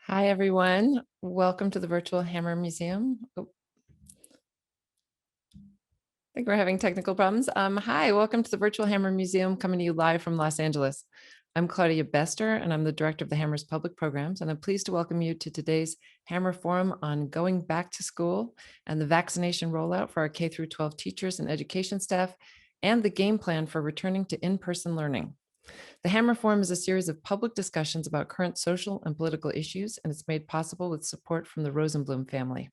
Hi, everyone. Welcome to the Virtual Hammer Museum. I think we're having technical problems. Hi, welcome to the Virtual Hammer Museum, coming to you live from Los Angeles. I'm Claudia Bester, and I'm the director of the Hammer's public programs, and I'm pleased to welcome you to today's Hammer Forum on going back to school and the vaccination rollout for our K through 12 teachers and education staff, and the game plan for returning to in-person learning. The Hammer Forum is a series of public discussions about current social and political issues, and it's made possible with support from the Rosenbloom family.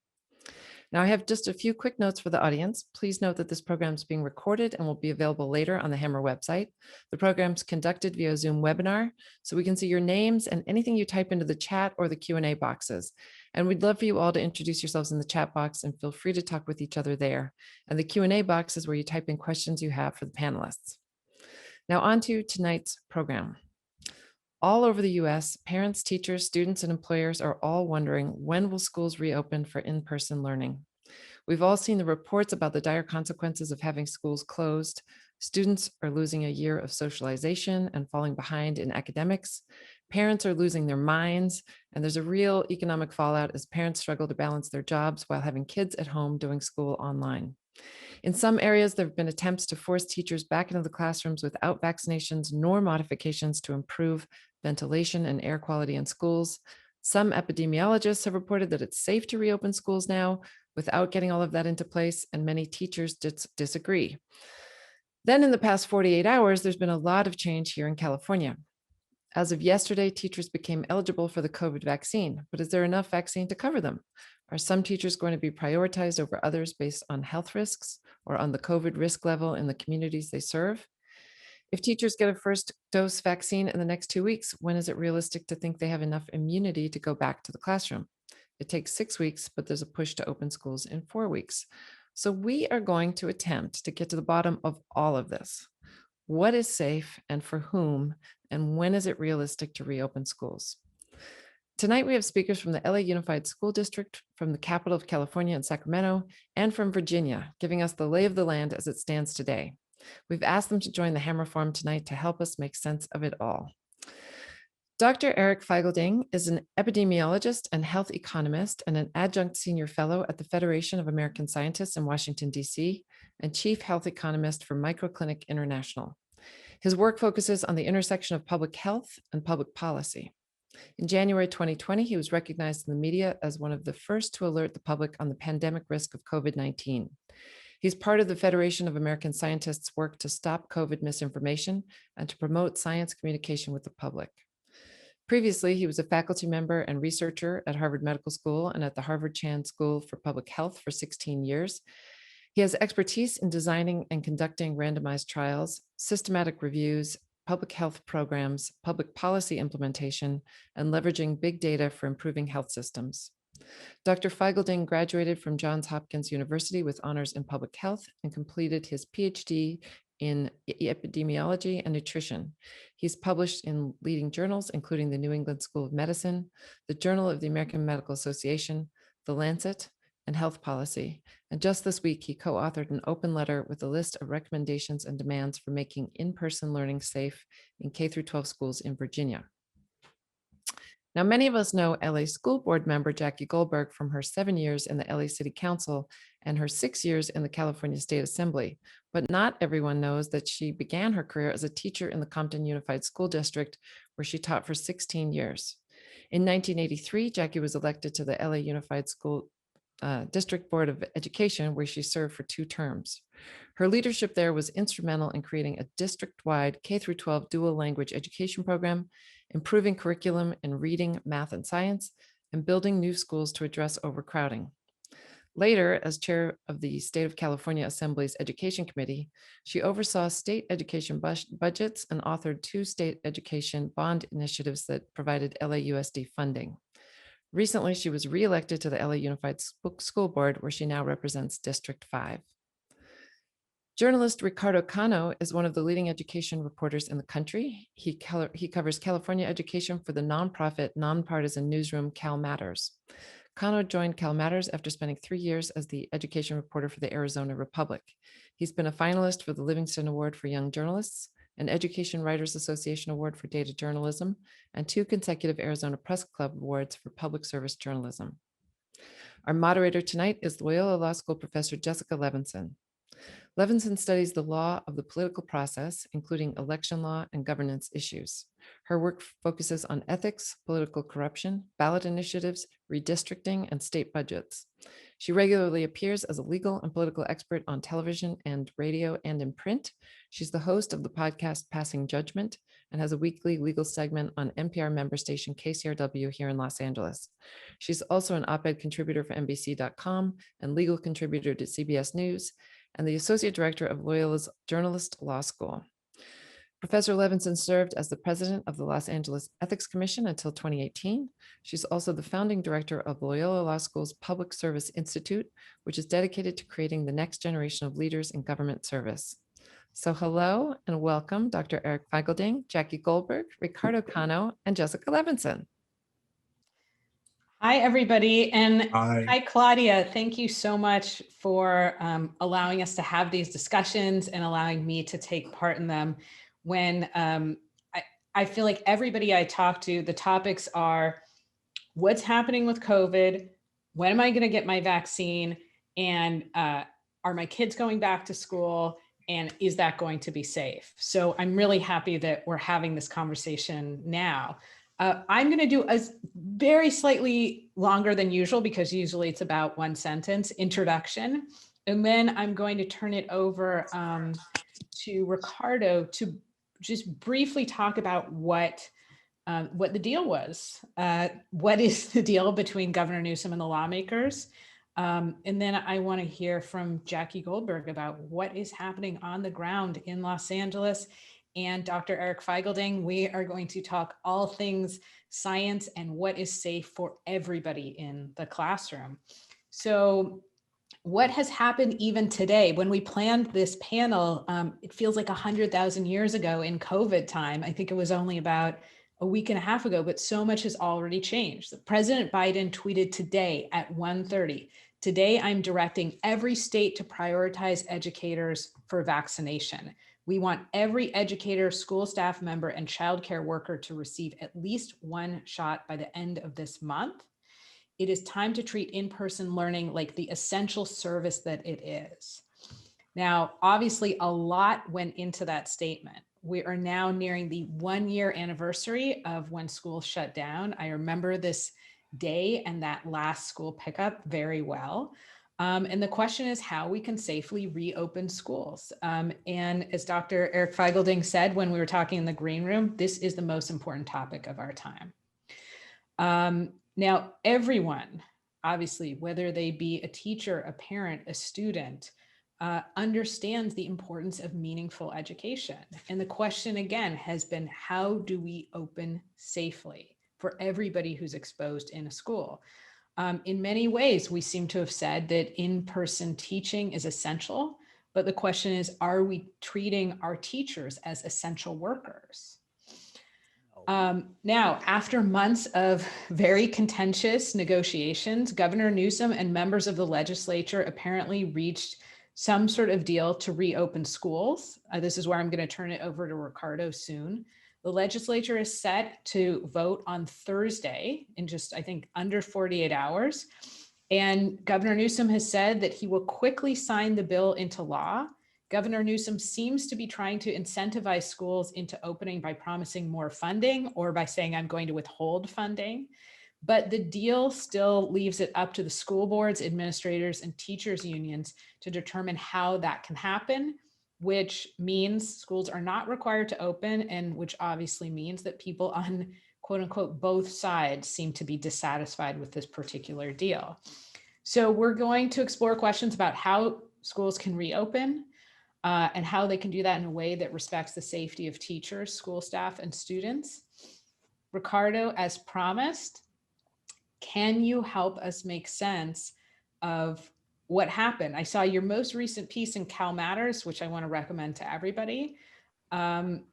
Now, I have just a few quick notes for the audience. Please note that this program is being recorded and will be available later on the Hammer website. The program is conducted via Zoom webinar, so we can see your names and anything you type into the chat or the Q&A boxes. And we'd love for you all to introduce yourselves in the chat box and feel free to talk with each other there. And the Q&A box is where you type in questions you have for the panelists. Now, on to tonight's program. All over the US, parents, teachers, students, and employers are all wondering, when will schools reopen for in-person learning? We've all seen the reports about the dire consequences of having schools closed. Students are losing a year of socialization and falling behind in academics. Parents are losing their minds, and there's a real economic fallout as parents struggle to balance their jobs while having kids at home doing school online. In some areas, there have been attempts to force teachers back into the classrooms without vaccinations nor modifications to improve ventilation and air quality in schools. Some epidemiologists have reported that it's safe to reopen schools now without getting all of that into place, and many teachers disagree. Then, in the past 48 hours, there's been a lot of change here in California. As of yesterday, teachers became eligible for the COVID vaccine, but is there enough vaccine to cover them? Are some teachers going to be prioritized over others based on health risks or on the COVID risk level in the communities they serve? If teachers get a first dose vaccine in the next 2 weeks, when is it realistic to think they have enough immunity to go back to the classroom? It takes 6 weeks, but there's a push to open schools in 4 weeks. So we are going to attempt to get to the bottom of all of this. What is safe and for whom, and when is it realistic to reopen schools? Tonight, we have speakers from the LA Unified School District, from the capital of California in Sacramento, and from Virginia, giving us the lay of the land as it stands today. We've asked them to join the Hammer Forum tonight to help us make sense of it all. Dr. Eric Feigl-Ding is an epidemiologist and health economist and an adjunct senior fellow at the Federation of American Scientists in Washington, D.C., and chief health economist for Microclinic International. His work focuses on the intersection of public health and public policy. In January 2020, he was recognized in the media as one of the first to alert the public on the pandemic risk of COVID-19. He's part of the Federation of American Scientists' work to stop COVID misinformation and to promote science communication with the public. Previously, he was a faculty member and researcher at Harvard Medical School and at the Harvard Chan School for Public Health for 16 years. He has expertise in designing and conducting randomized trials, systematic reviews, public health programs, public policy implementation, and leveraging big data for improving health systems. Dr. Feigl-Ding graduated from Johns Hopkins University with honors in public health and completed his PhD in epidemiology and nutrition. He's published in leading journals, including the New England School of Medicine, the Journal of the American Medical Association, The Lancet, and Health Policy. And just this week, he co-authored an open letter with a list of recommendations and demands for making in-person learning safe in K-12 schools in Virginia. Now, many of us know LA School Board member Jackie Goldberg from her 7 years in the LA City Council and her 6 years in the California State Assembly, but not everyone knows that she began her career as a teacher in the Compton Unified School District, where she taught for 16 years. In 1983, Jackie was elected to the LA Unified School District Board of Education, where she served for 2 terms. Her leadership there was instrumental in creating a district-wide K-12 dual language education program, improving curriculum in reading, math, and science, and building new schools to address overcrowding. Later, as chair of the State of California Assembly's Education Committee, she oversaw state education budgets and authored 2 state education bond initiatives that provided LAUSD funding. Recently, she was reelected to the LA Unified School Board, where she now represents District 5. Journalist Ricardo Cano is one of the leading education reporters in the country. He covers California education for the nonprofit, nonpartisan newsroom Cal Matters. Cano joined Cal Matters after spending 3 years as the education reporter for the Arizona Republic. He's been a finalist for the Livingston Award for Young Journalists an Education Writers Association Award for Data Journalism, and 2 consecutive Arizona Press Club Awards for Public Service Journalism. Our moderator tonight is Loyola Law School professor Jessica Levinson. Levinson studies the law of the political process, including election law and governance issues. Her work focuses on ethics, political corruption, ballot initiatives, redistricting, and state budgets. She regularly appears as a legal and political expert on television and radio and in print. She's the host of the podcast Passing Judgment and has a weekly legal segment on NPR member station KCRW here in Los Angeles. She's also an op-ed contributor for NBC.com and legal contributor to CBS News, and the Associate Director of Loyola's Journalist Law School. Professor Levinson served as the president of the Los Angeles Ethics Commission until 2018. She's also the founding director of Loyola Law School's Public Service Institute, which is dedicated to creating the next generation of leaders in government service. So hello and welcome, Dr. Eric Feiglding, Jackie Goldberg, Ricardo Cano, and Jessica Levinson. Hi, everybody. And Hi. hi, Claudia. Thank you so much for allowing us to have these discussions and allowing me to take part in them. When I feel like everybody I talk to, the topics are what's happening with COVID, when am I going to get my vaccine, and are my kids going back to school, and is that going to be safe? So I'm really happy that we're having this conversation now. I'm going to do a very slightly longer than usual because usually it's about one sentence introduction. And then I'm going to turn it over to Ricardo to just briefly talk about what the deal was. What is the deal between Governor Newsom and the lawmakers? And then I want to hear from Jackie Goldberg about what is happening on the ground in Los Angeles. And Dr. Eric Feiglding, we are going to talk all things science and what is safe for everybody in the classroom. So what has happened even today? When we planned this panel, it feels like 100,000 years ago in COVID time. I think it was only about a week and a half ago, but so much has already changed. President Biden tweeted today at 1:30, "Today I'm directing every state to prioritize educators for vaccination. We want every educator, school staff member, and childcare worker to receive at least one shot by the end of this month. It is time to treat in-person learning like the essential service that it is." Now, obviously, a lot went into that statement. We are now nearing the 1-year anniversary of when schools shut down. I remember this day and that last school pickup very well. And the question is how we can safely reopen schools. And as Dr. Eric Feiglding said when we were talking in the green room, this is the most important topic of our time. Now, everyone, obviously, whether they be a teacher, a parent, a student, understands the importance of meaningful education. And the question again has been, how do we open safely for everybody who's exposed in a school? In many ways, we seem to have said that in-person teaching is essential, but the question is, are we treating our teachers as essential workers? Now, after months of very contentious negotiations, Governor Newsom and members of the legislature apparently reached some sort of deal to reopen schools. This is where I'm going to turn it over to Ricardo soon. The legislature is set to vote on Thursday in just, I think, under 48 hours. And Governor Newsom has said that he will quickly sign the bill into law. Governor Newsom seems to be trying to incentivize schools into opening by promising more funding or by saying, I'm going to withhold funding. But the deal still leaves it up to the school boards, administrators, and teachers unions to determine how that can happen, which means schools are not required to open, and which obviously means that people on quote unquote both sides seem to be dissatisfied with this particular deal. So we're going to explore questions about how schools can reopen and how they can do that in a way that respects the safety of teachers, school staff, and students. Ricardo, as promised, can you help us make sense of what happened? I saw your most recent piece in Cal Matters, which I want to recommend to everybody.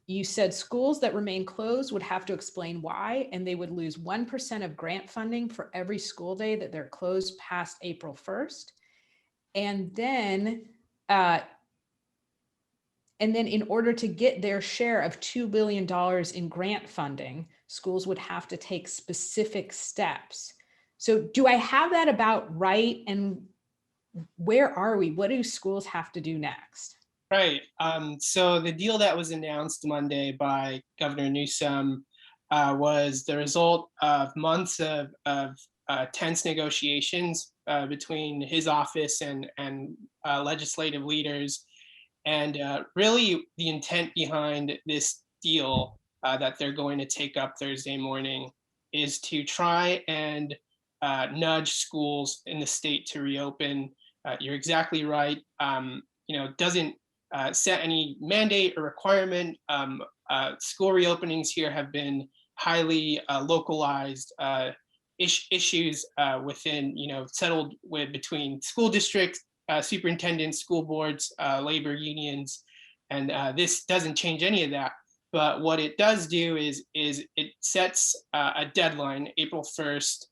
You said schools that remain closed would have to explain why, and they would lose 1% of grant funding for every school day that they're closed past April 1st. And then And then in order to get their share of $2 billion in grant funding, schools would have to take specific steps. So do I have that about right? And where are we? What do schools have to do next? Right. So the deal that was announced Monday by Governor Newsom was the result of months of tense negotiations between his office and legislative leaders. And really, the intent behind this deal that they're going to take up Thursday morning is to try and nudge schools in the state to reopen. You're exactly right. Doesn't set any mandate or requirement. School reopenings here have been highly localized issues within, settled with between school districts, superintendents, school boards, labor unions, and this doesn't change any of that. But what it does do is it sets a deadline, April 1st,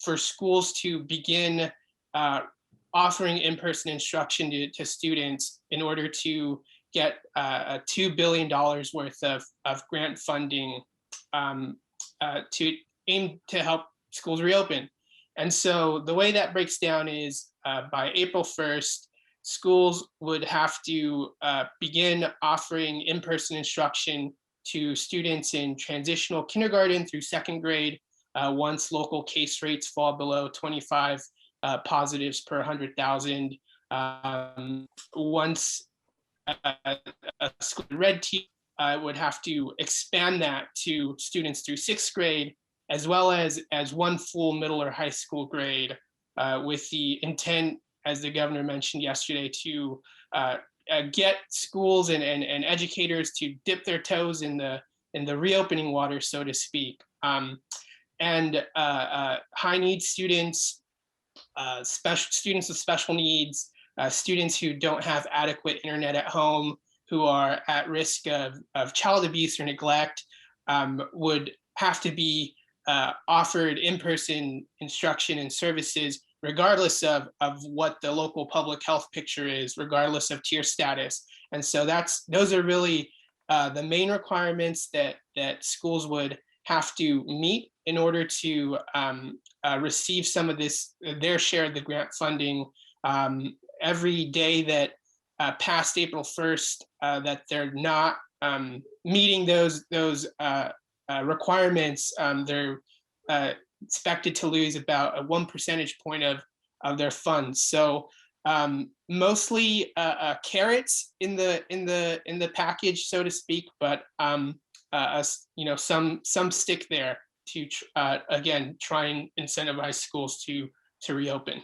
for schools to begin offering in-person instruction to students in order to get $2 billion worth of grant funding to aim to help schools reopen. And so the way that breaks down is by April 1st, schools would have to begin offering in-person instruction to students in transitional kindergarten through second grade once local case rates fall below 25 positives per 100,000. Once a school red team would have to expand that to students through sixth grade, as well as one full middle or high school grade, with the intent, as the governor mentioned yesterday, to get schools and educators to dip their toes in the reopening water, so to speak. And high needs students, students with special needs, students who don't have adequate internet at home, who are at risk of child abuse or neglect, would have to be offered in-person instruction and services, regardless of what the local public health picture is, regardless of tier status. And so those are really the main requirements that schools would have to meet in order to receive some of their share of the grant funding. Every day that past April 1st that they're not meeting those requirements, they're expected to lose about a 1 percentage point of their funds. So mostly carrots in the package, so to speak, but some stick there to again try and incentivize schools to reopen.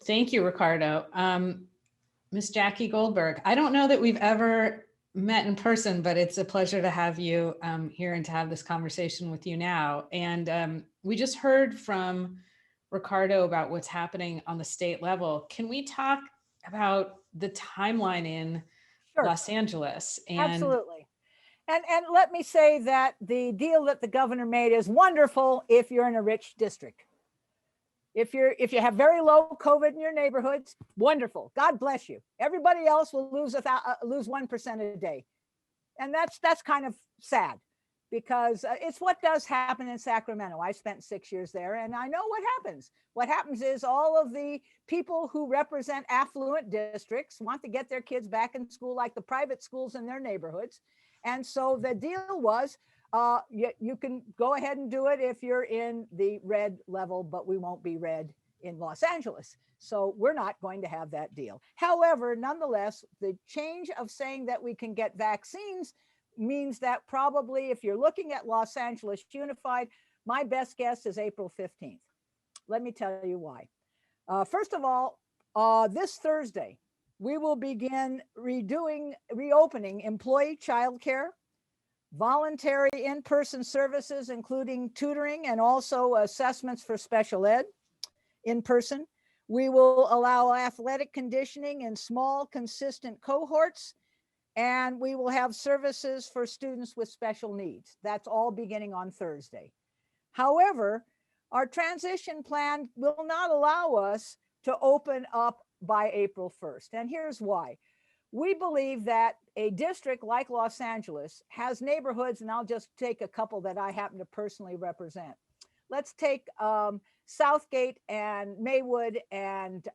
Thank you, Ricardo. Miss Jackie Goldberg, I don't know that we've ever met in person, but it's a pleasure to have you here and to have this conversation with you now. And we just heard from Ricardo about what's happening on the state level. Can we talk about the timeline in Los Angeles? Absolutely. And let me say that the deal that the governor made is wonderful if you're in a rich district. If you have very low COVID in your neighborhoods, wonderful. God bless you. Everybody else will lose 1% a day. And that's kind of sad, because it's what does happen in Sacramento. I spent 6 years there and I know what happens. What happens is all of the people who represent affluent districts want to get their kids back in school like the private schools in their neighborhoods. And so the deal was, you can go ahead and do it if you're in the red level, but we won't be red in Los Angeles. So we're not going to have that deal. However, nonetheless, the change of saying that we can get vaccines means that probably if you're looking at Los Angeles Unified, my best guess is April 15th. Let me tell you why. First of all, this Thursday, we will begin reopening employee childcare, voluntary in-person services, including tutoring and also assessments for special ed in person. We will allow athletic conditioning in small, consistent cohorts, and we will have services for students with special needs. That's all beginning on Thursday. However, our transition plan will not allow us to open up by April 1st. And here's why. We believe that a district like Los Angeles has neighborhoods, and I'll just take a couple that I happen to personally represent. Let's take Southgate and Maywood and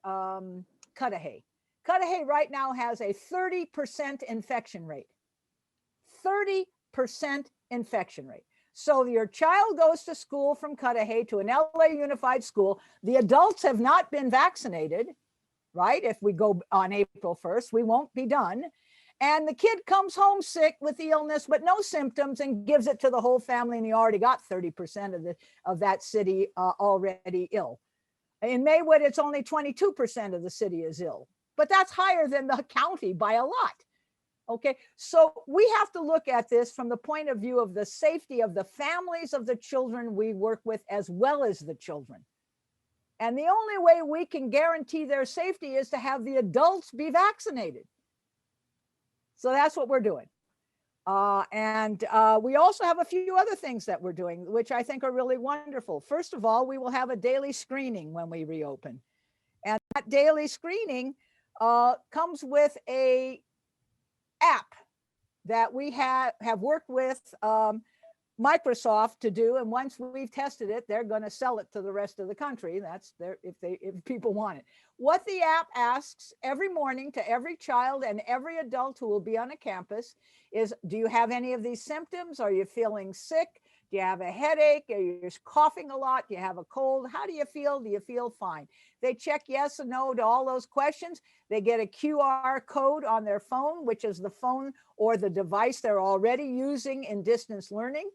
Cudahy. Cudahy right now has a 30% infection rate. 30% infection rate. So your child goes to school from Cudahy to an LA Unified school. The adults have not been vaccinated, right? If we go on April 1st, we won't be done. And the kid comes home sick with the illness, but no symptoms, and gives it to the whole family. And he already got 30% of that city already ill. In Maywood, it's only 22% of the city is ill, but that's higher than the county by a lot. Okay, so we have to look at this from the point of view of the safety of the families of the children we work with, as well as the children. And the only way we can guarantee their safety is to have the adults be vaccinated. So that's what we're doing. We also have a few other things that we're doing, which I think are really wonderful. First of all, we will have a daily screening when we reopen. And that daily screening comes with a app that we have worked with Microsoft to do, and once we've tested it, they're going to sell it to the rest of the country. That's their, if people want it. What the app asks every morning to every child and every adult who will be on a campus is, do you have any of these symptoms? Are you feeling sick? Do you have a headache? Are you coughing a lot? Do you have a cold? How do you feel? Do you feel fine? They check yes or no to all those questions. They get a QR code on their phone, which is the phone or the device they're already using in distance learning.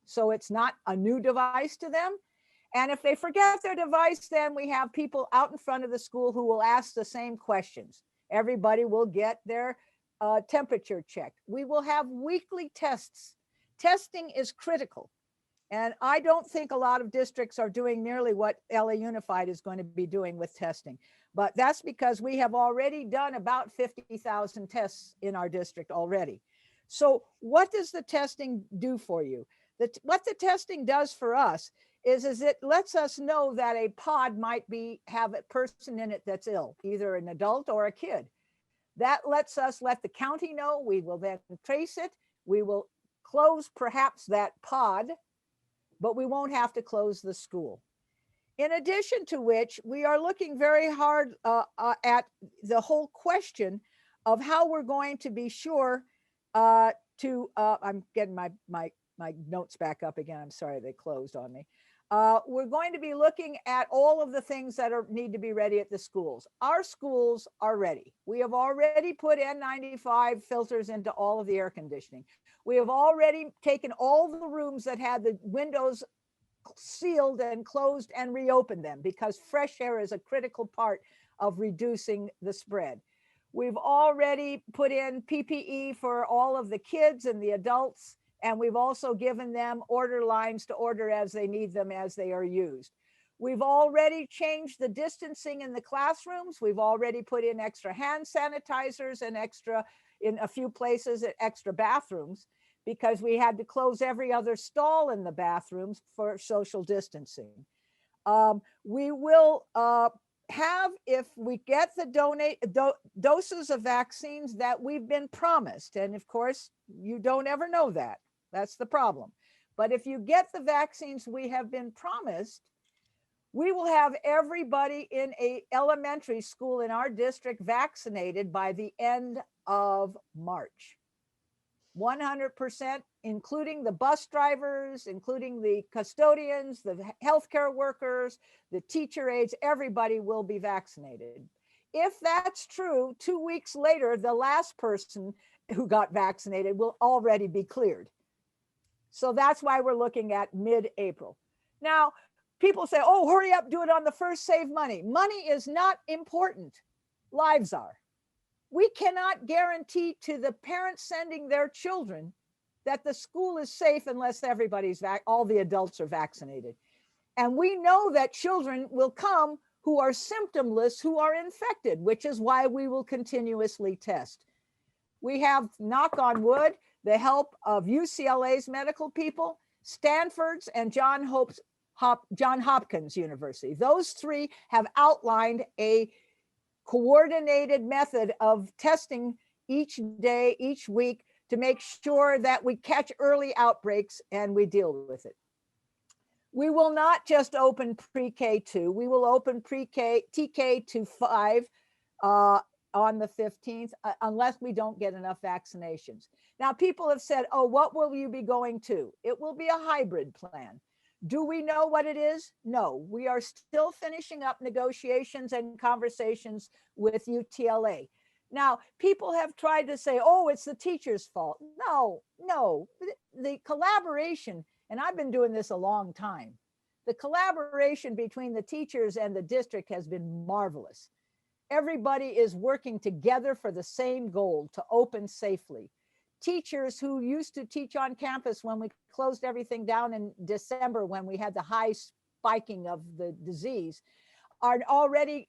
So it's not a new device to them. And if they forget their device, then we have people out in front of the school who will ask the same questions. Everybody will get their temperature checked. We will have weekly tests. Testing is critical. And I don't think a lot of districts are doing nearly what LA Unified is going to be doing with testing. But that's because we have already done about 50,000 tests in our district already. So what does the testing do for you? What the testing does for us is it lets us know that a pod might have a person in it that's ill, either an adult or a kid. That lets us let the county know. We will then trace it. We will close perhaps that pod, but we won't have to close the school. In addition to which, we are looking very hard at the whole question of how we're going to be sure I'm getting my notes back up again. I'm sorry, they closed on me. We're going to be looking at all of the things that need to be ready at the schools. Our schools are ready. We have already put N95 filters into all of the air conditioning. We have already taken all the rooms that had the windows sealed and closed and reopened them, because fresh air is a critical part of reducing the spread. We've already put in PPE for all of the kids and the adults, and we've also given them order lines to order as they need them as they are used. We've already changed the distancing in the classrooms. We've already put in extra hand sanitizers and extra, in a few places, extra bathrooms, because we had to close every other stall in the bathrooms for social distancing. We will have, if we get the doses of vaccines that we've been promised, and of course, you don't ever know that. That's the problem. But if you get the vaccines we have been promised, we will have everybody in an elementary school in our district vaccinated by the end of March. 100%, including the bus drivers, including the custodians, the healthcare workers, the teacher aides, everybody will be vaccinated. If that's true, 2 weeks later, the last person who got vaccinated will already be cleared. So that's why we're looking at mid-April. Now, people say, oh, hurry up, do it on the first, save money. Money is not important. Lives are. We cannot guarantee to the parents sending their children that the school is safe unless all the adults are vaccinated. And we know that children will come who are symptomless, who are infected, which is why we will continuously test. We have, knock on wood, the help of UCLA's medical people, Stanford's, and Johns Hopkins University. Those three have outlined a coordinated method of testing each day, each week, to make sure that we catch early outbreaks and we deal with it. We will not just open pre-K 2, we will open pre-K, TK to 5 on the 15th, unless we don't get enough vaccinations. Now, people have said, oh, what will you be going to? It will be a hybrid plan. Do we know what it is? No, we are still finishing up negotiations and conversations with UTLA. Now, people have tried to say, oh, it's the teacher's fault. No, the collaboration, and I've been doing this a long time, the collaboration between the teachers and the district has been marvelous. Everybody is working together for the same goal, to open safely. Teachers who used to teach on campus when we closed everything down in December, when we had the high spiking of the disease, are already,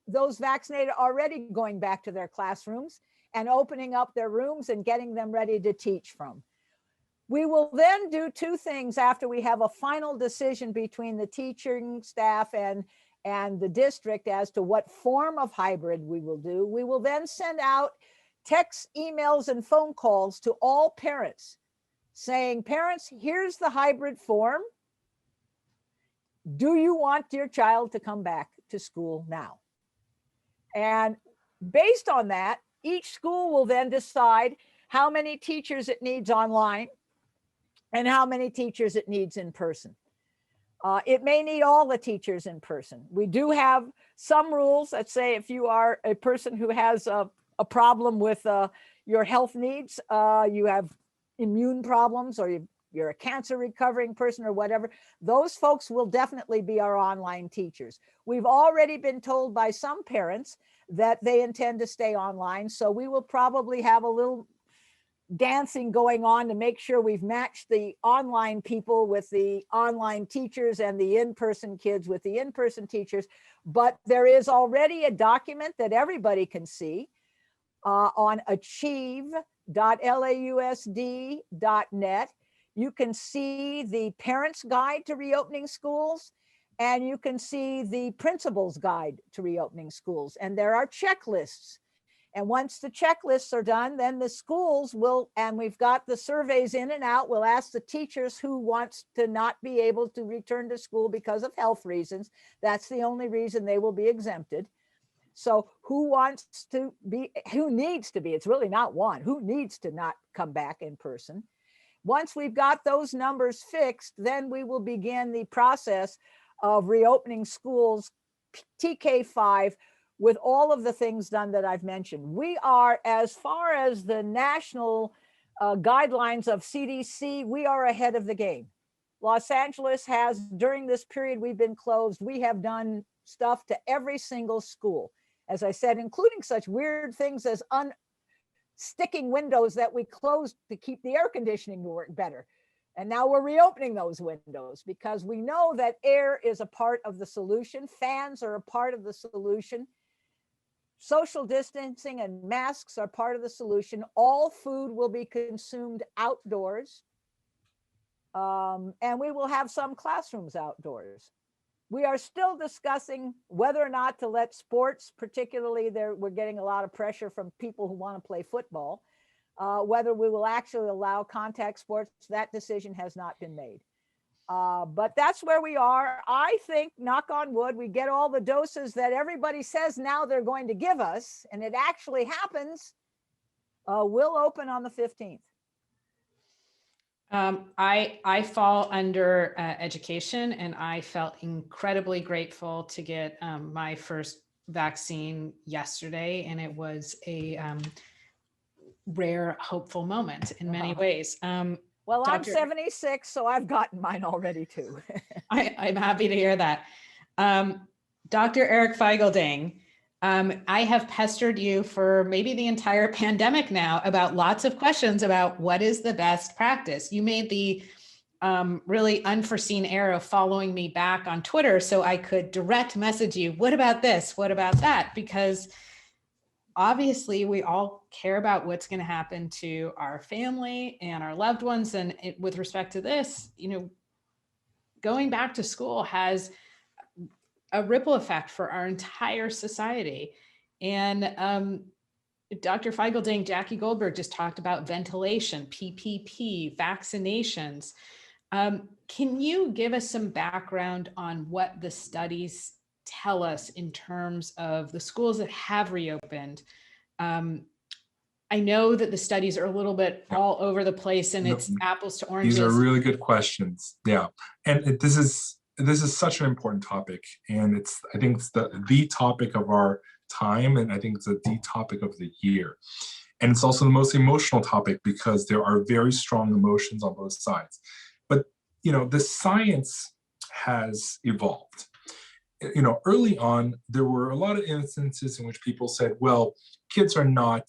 those vaccinated, already going back to their classrooms and opening up their rooms and getting them ready to teach from. We will then do two things after we have a final decision between the teaching staff and the district as to what form of hybrid we will do. We will then send out texts, emails, and phone calls to all parents saying, parents, here's the hybrid form. Do you want your child to come back to school now? And based on that, each school will then decide how many teachers it needs online and how many teachers it needs in person. It may need all the teachers in person. We do have some rules that say if you are a person who has a problem with your health needs, you have immune problems, or you're a cancer recovering person or whatever, those folks will definitely be our online teachers. We've already been told by some parents that they intend to stay online, so we will probably have a little dancing going on to make sure we've matched the online people with the online teachers and the in-person kids with the in-person teachers. But there is already a document that everybody can see on achieve.lausd.net. You can see the parents' guide to reopening schools, and you can see the principal's guide to reopening schools. And there are checklists. And once the checklists are done, then the schools will, and we've got the surveys in and out, we'll ask the teachers who wants to not be able to return to school because of health reasons. That's the only reason they will be exempted. So who wants to be, who needs to be, it's really not one, who needs to not come back in person. Once we've got those numbers fixed, then we will begin the process of reopening schools, TK5, with all of the things done that I've mentioned. We are, as far as the national guidelines of CDC, we are ahead of the game. Los Angeles has, during this period we've been closed, we have done stuff to every single school. As I said, including such weird things as unsticking windows that we closed to keep the air conditioning to work better. And now we're reopening those windows because we know that air is a part of the solution. Fans are a part of the solution. Social distancing and masks are part of the solution. All food will be consumed outdoors. And we will have some classrooms outdoors. We are still discussing whether or not to let sports, particularly we're getting a lot of pressure from people who want to play football, whether we will actually allow contact sports. That decision has not been made. But that's where we are. I think, knock on wood, we get all the doses that everybody says now they're going to give us, and it actually happens. We'll open on the 15th. I fall under education, and I felt incredibly grateful to get my first vaccine yesterday, and it was a rare, hopeful moment in many ways. Well, I'm 76, so I've gotten mine already too. I'm happy to hear that. Dr. Eric Feigl-Ding, I have pestered you for maybe the entire pandemic now about lots of questions about what is the best practice. You made the really unforeseen error of following me back on Twitter so I could direct message you, what about this? What about that? Because obviously we all care about what's going to happen to our family and our loved ones. And with respect to this, going back to school has a ripple effect for our entire society. And Dr. Feigl-Ding, Jackie Goldberg just talked about ventilation, PPP, vaccinations. Can you give us some background on what the studies tell us in terms of the schools that have reopened? I know that the studies are a little bit all over the place, and it's apples to oranges. These are really good questions. Yeah, and this is such an important topic, and I think it's the topic of our time, and I think it's the topic of the year. And it's also the most emotional topic because there are very strong emotions on both sides. But the science has evolved. Early on, there were a lot of instances in which people said, well, kids are not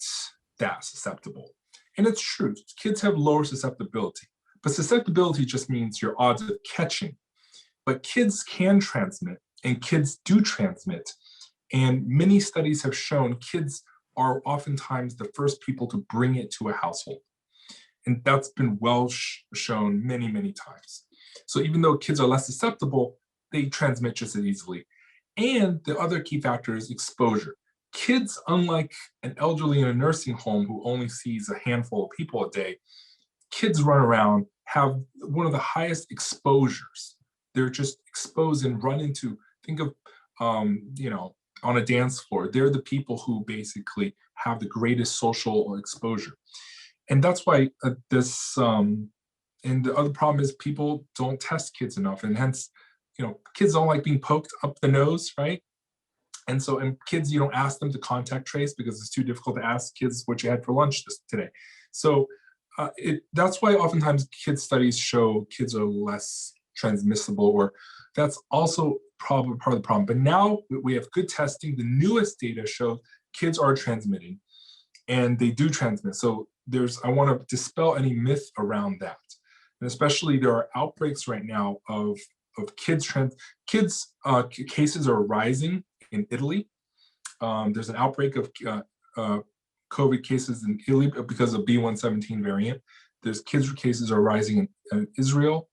that susceptible. And it's true, kids have lower susceptibility, but susceptibility just means your odds of catching. But kids can transmit, and kids do transmit. And many studies have shown kids are oftentimes the first people to bring it to a household. And that's been well shown many, many times. So even though kids are less susceptible, they transmit just as easily. And the other key factor is exposure. Kids, unlike an elderly in a nursing home who only sees a handful of people a day, kids run around, have one of the highest exposures. They're just exposed and run into, think of, on a dance floor, they're the people who basically have the greatest social exposure. And that's why and the other problem is people don't test kids enough. And hence, kids don't like being poked up the nose, right? And kids, you don't ask them to contact trace because it's too difficult to ask kids what you had for lunch today. So that's why oftentimes kids studies show kids are less transmissible, or that's also probably part of the problem. But now we have good testing. The newest data shows kids are transmitting, and they do transmit. So I want to dispel any myth around that. And especially there are outbreaks right now of kids cases are rising in Italy. There's an outbreak of COVID cases in Italy because of B117 variant. There's kids cases are rising in Israel.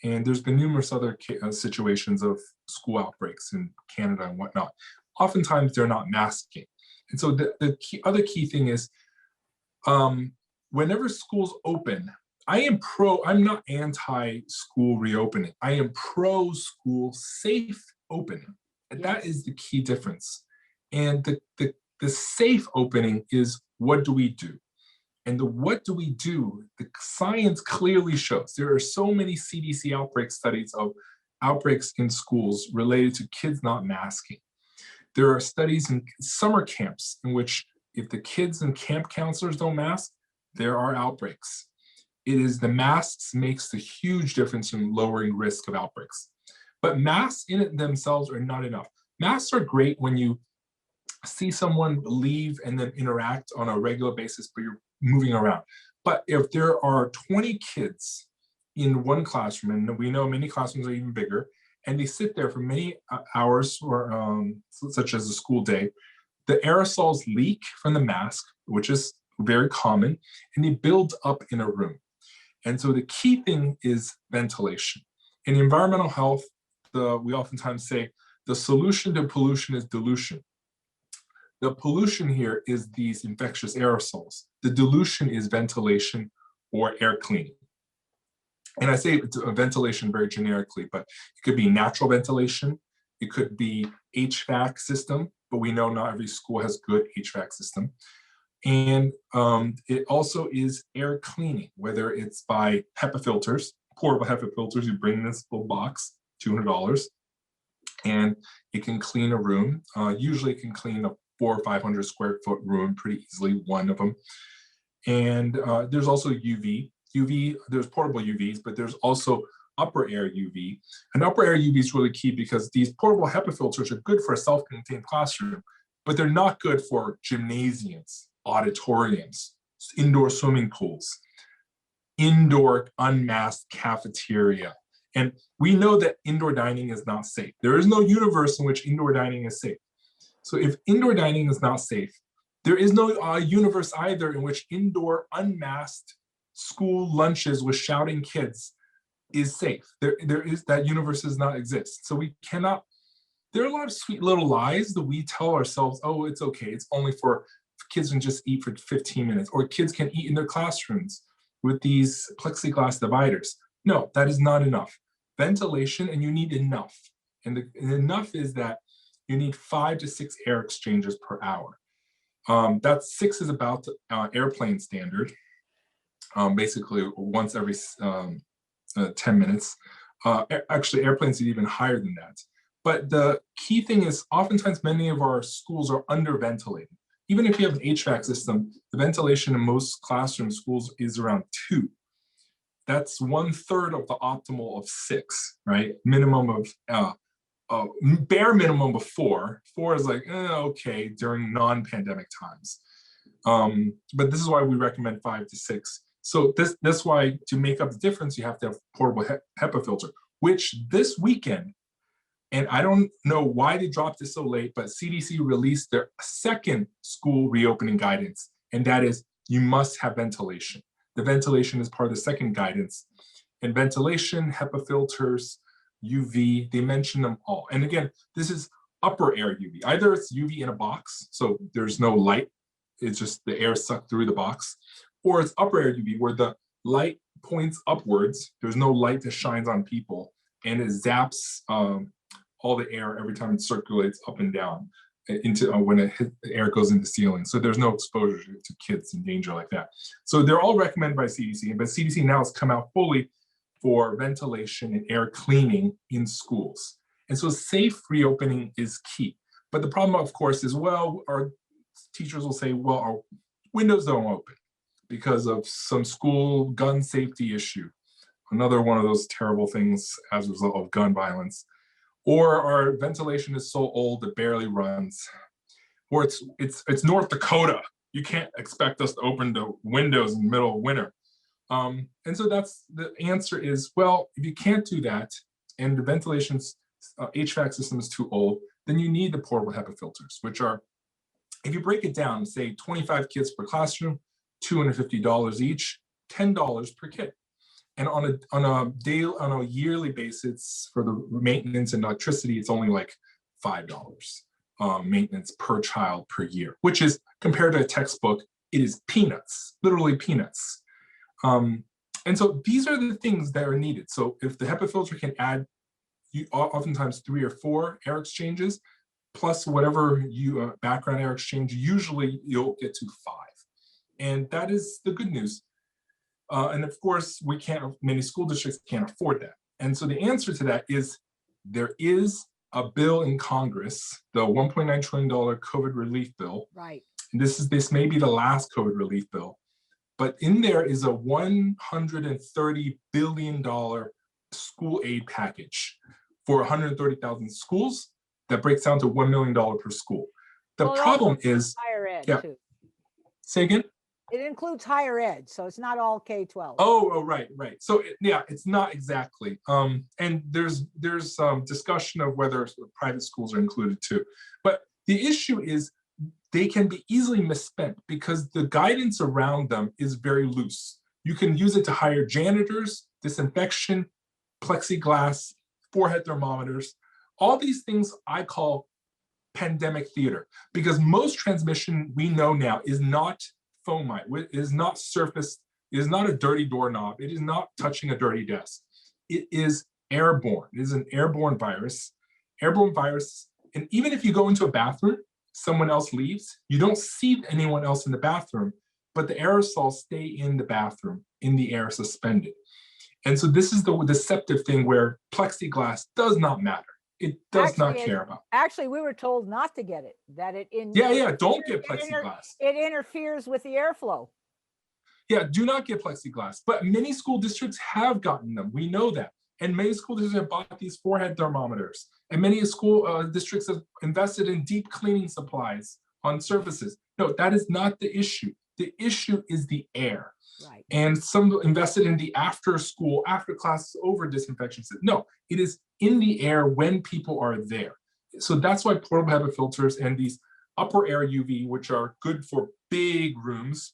And there's been numerous other situations of school outbreaks in Canada and whatnot. Oftentimes they're not masking. And so the other key thing is whenever schools open, I'm not anti-school reopening. I am pro-school safe opening. And that is the key difference. And the safe opening is, what do we do? And what do we do? The science clearly shows there are so many CDC outbreak studies of outbreaks in schools related to kids not masking. There are studies in summer camps in which if the kids and camp counselors don't mask, there are outbreaks. It is the masks makes the huge difference in lowering risk of outbreaks. But masks in it themselves are not enough. Masks are great when you see someone leave and then interact on a regular basis, but you're moving around. But if there are 20 kids in one classroom, and we know many classrooms are even bigger, and they sit there for many hours, or such as a school day, the aerosols leak from the mask, which is very common, and they build up in a room. And so the key thing is ventilation. In environmental health, we oftentimes say the solution to pollution is dilution. The pollution here is these infectious aerosols. The dilution is ventilation or air cleaning. And I say ventilation very generically, but it could be natural ventilation. It could be HVAC system, but we know not every school has good HVAC system. And it also is air cleaning, whether it's by HEPA filters, portable HEPA filters. You bring in this little box, $200, and it can clean a room. Usually it can clean a 400 or 500 square foot room pretty easily, one of them. And there's also UV. There's portable UVs, but there's also upper air UV. And upper air UV is really key because these portable HEPA filters are good for a self-contained classroom, but they're not good for gymnasiums, auditoriums, indoor swimming pools, indoor unmasked cafeteria. And we know that indoor dining is not safe. There is no universe in which indoor dining is safe. So if indoor dining is not safe, there is no universe either in which indoor unmasked school lunches with shouting kids is safe. That universe does not exist. So we cannot there are a lot of sweet little lies that we tell ourselves, oh, it's okay. It's only for kids can just eat for 15 minutes, or kids can eat in their classrooms with these plexiglass dividers. No, that is not enough. Ventilation, and you need enough. And enough is that you need 5 to 6 air exchanges per hour. That 6 is about airplane standard, basically once every 10 minutes. Actually, airplanes are even higher than that. But the key thing is oftentimes many of our schools are under-ventilated. Even if you have an HVAC system, the ventilation in most classroom schools is around 2. That's 1/3 of the optimal of 6, right? Minimum of, bare minimum of 4. 4 is like, okay, during non-pandemic times. But this is why we recommend 5 to 6. So that's why to make up the difference, you have to have portable HEPA filter, which this weekend, and I don't know why they dropped it so late, but CDC released their second school reopening guidance, and that is you must have ventilation. The ventilation is part of the second guidance. And ventilation, HEPA filters, UV, they mention them all. And again, this is upper air UV. Either it's UV in a box, so there's no light, it's just the air sucked through the box, or it's upper air UV where the light points upwards, there's no light that shines on people, and it zaps all the air every time it circulates up and down into when the air goes into the ceiling. So there's no exposure to kids in danger like that. So they're all recommended by CDC, but CDC now has come out fully for ventilation and air cleaning in schools. And so safe reopening is key. But the problem, of course, is, well, our teachers will say, well, our windows don't open because of some school gun safety issue. Another one of those terrible things as a result of gun violence. Or our ventilation is so old it barely runs. Or it's North Dakota. You can't expect us to open the windows in the middle of winter. And so that's the answer is, well, if you can't do that and the ventilation's HVAC system is too old, then you need the portable HEPA filters, which are, if you break it down, say 25 kids per classroom, $250 each, $10 per kid. And on a yearly basis for the maintenance and electricity, it's only like $5 maintenance per child per year, which is, compared to a textbook, it is peanuts, literally peanuts. And so these are the things that are needed. So if the HEPA filter can add oftentimes 3 or 4 air exchanges, plus whatever background air exchange, usually you'll get to 5. And that is the good news. And of course, many school districts can't afford that. And so the answer to that is there is a bill in Congress, the $1.9 trillion COVID relief bill. Right. And this may be the last COVID relief bill, but in there is a $130 billion school aid package for 130,000 schools that breaks down to $1 million per school. The problem is higher ed too. Say again? It includes higher ed, so it's not all K-12. Oh, right. So it's not exactly. And there's discussion of whether private schools are included too. But the issue is they can be easily misspent because the guidance around them is very loose. You can use it to hire janitors, disinfection, plexiglass, forehead thermometers. All these things I call pandemic theater, because most transmission we know now is not fomite, it is not surface, it is not a dirty doorknob, it is not touching a dirty desk. It is airborne. It is an airborne virus. And even if you go into a bathroom, someone else leaves, you don't see anyone else in the bathroom, but the aerosols stay in the bathroom, in the air suspended. And so this is the deceptive thing where plexiglass does not matter. It does not care about. Actually, we were told not to get it, that don't get plexiglass. It interferes with the airflow. Yeah, do not get plexiglass. But many school districts have gotten them. We know that. And many school districts have bought these forehead thermometers. And many school districts have invested in deep cleaning supplies on surfaces. No, that is not the issue. The issue is the air. Right. And some invested in the after classes over disinfection. No, it is in the air when people are there. So that's why portable HEPA filters and these upper air UV, which are good for big rooms,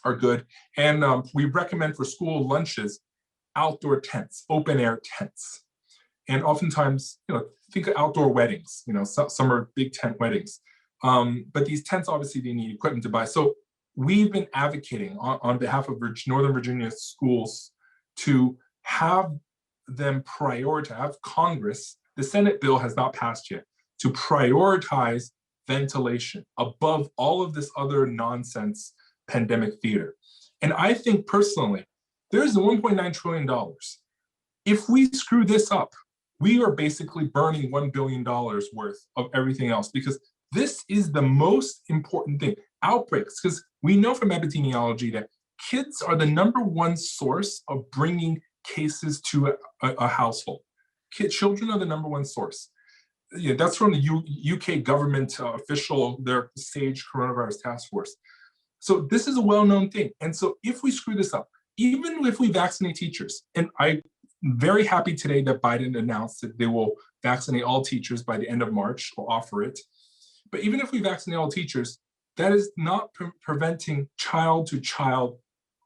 are good. And we recommend for school lunches, outdoor tents, open air tents. And oftentimes, think of outdoor weddings, some are big tent weddings. But these tents, obviously, they need equipment to buy. So we've been advocating on behalf of Northern Virginia schools to have them prioritize, have Congress, the Senate bill has not passed yet, to prioritize ventilation above all of this other nonsense pandemic theater. And I think personally, there's the $1.9 trillion. If we screw this up, we are basically burning $1 billion worth of everything else, because this is the most important thing. Outbreaks, because we know from epidemiology that kids are the #1 source of bringing cases to a household. Children are the #1 source. Yeah, that's from the UK government official, their SAGE coronavirus task force. So this is a well-known thing. And so if we screw this up, even if we vaccinate teachers, and I'm very happy today that Biden announced that they will vaccinate all teachers by the end of March, will offer it. But even if we vaccinate all teachers, that is not preventing child-to-child,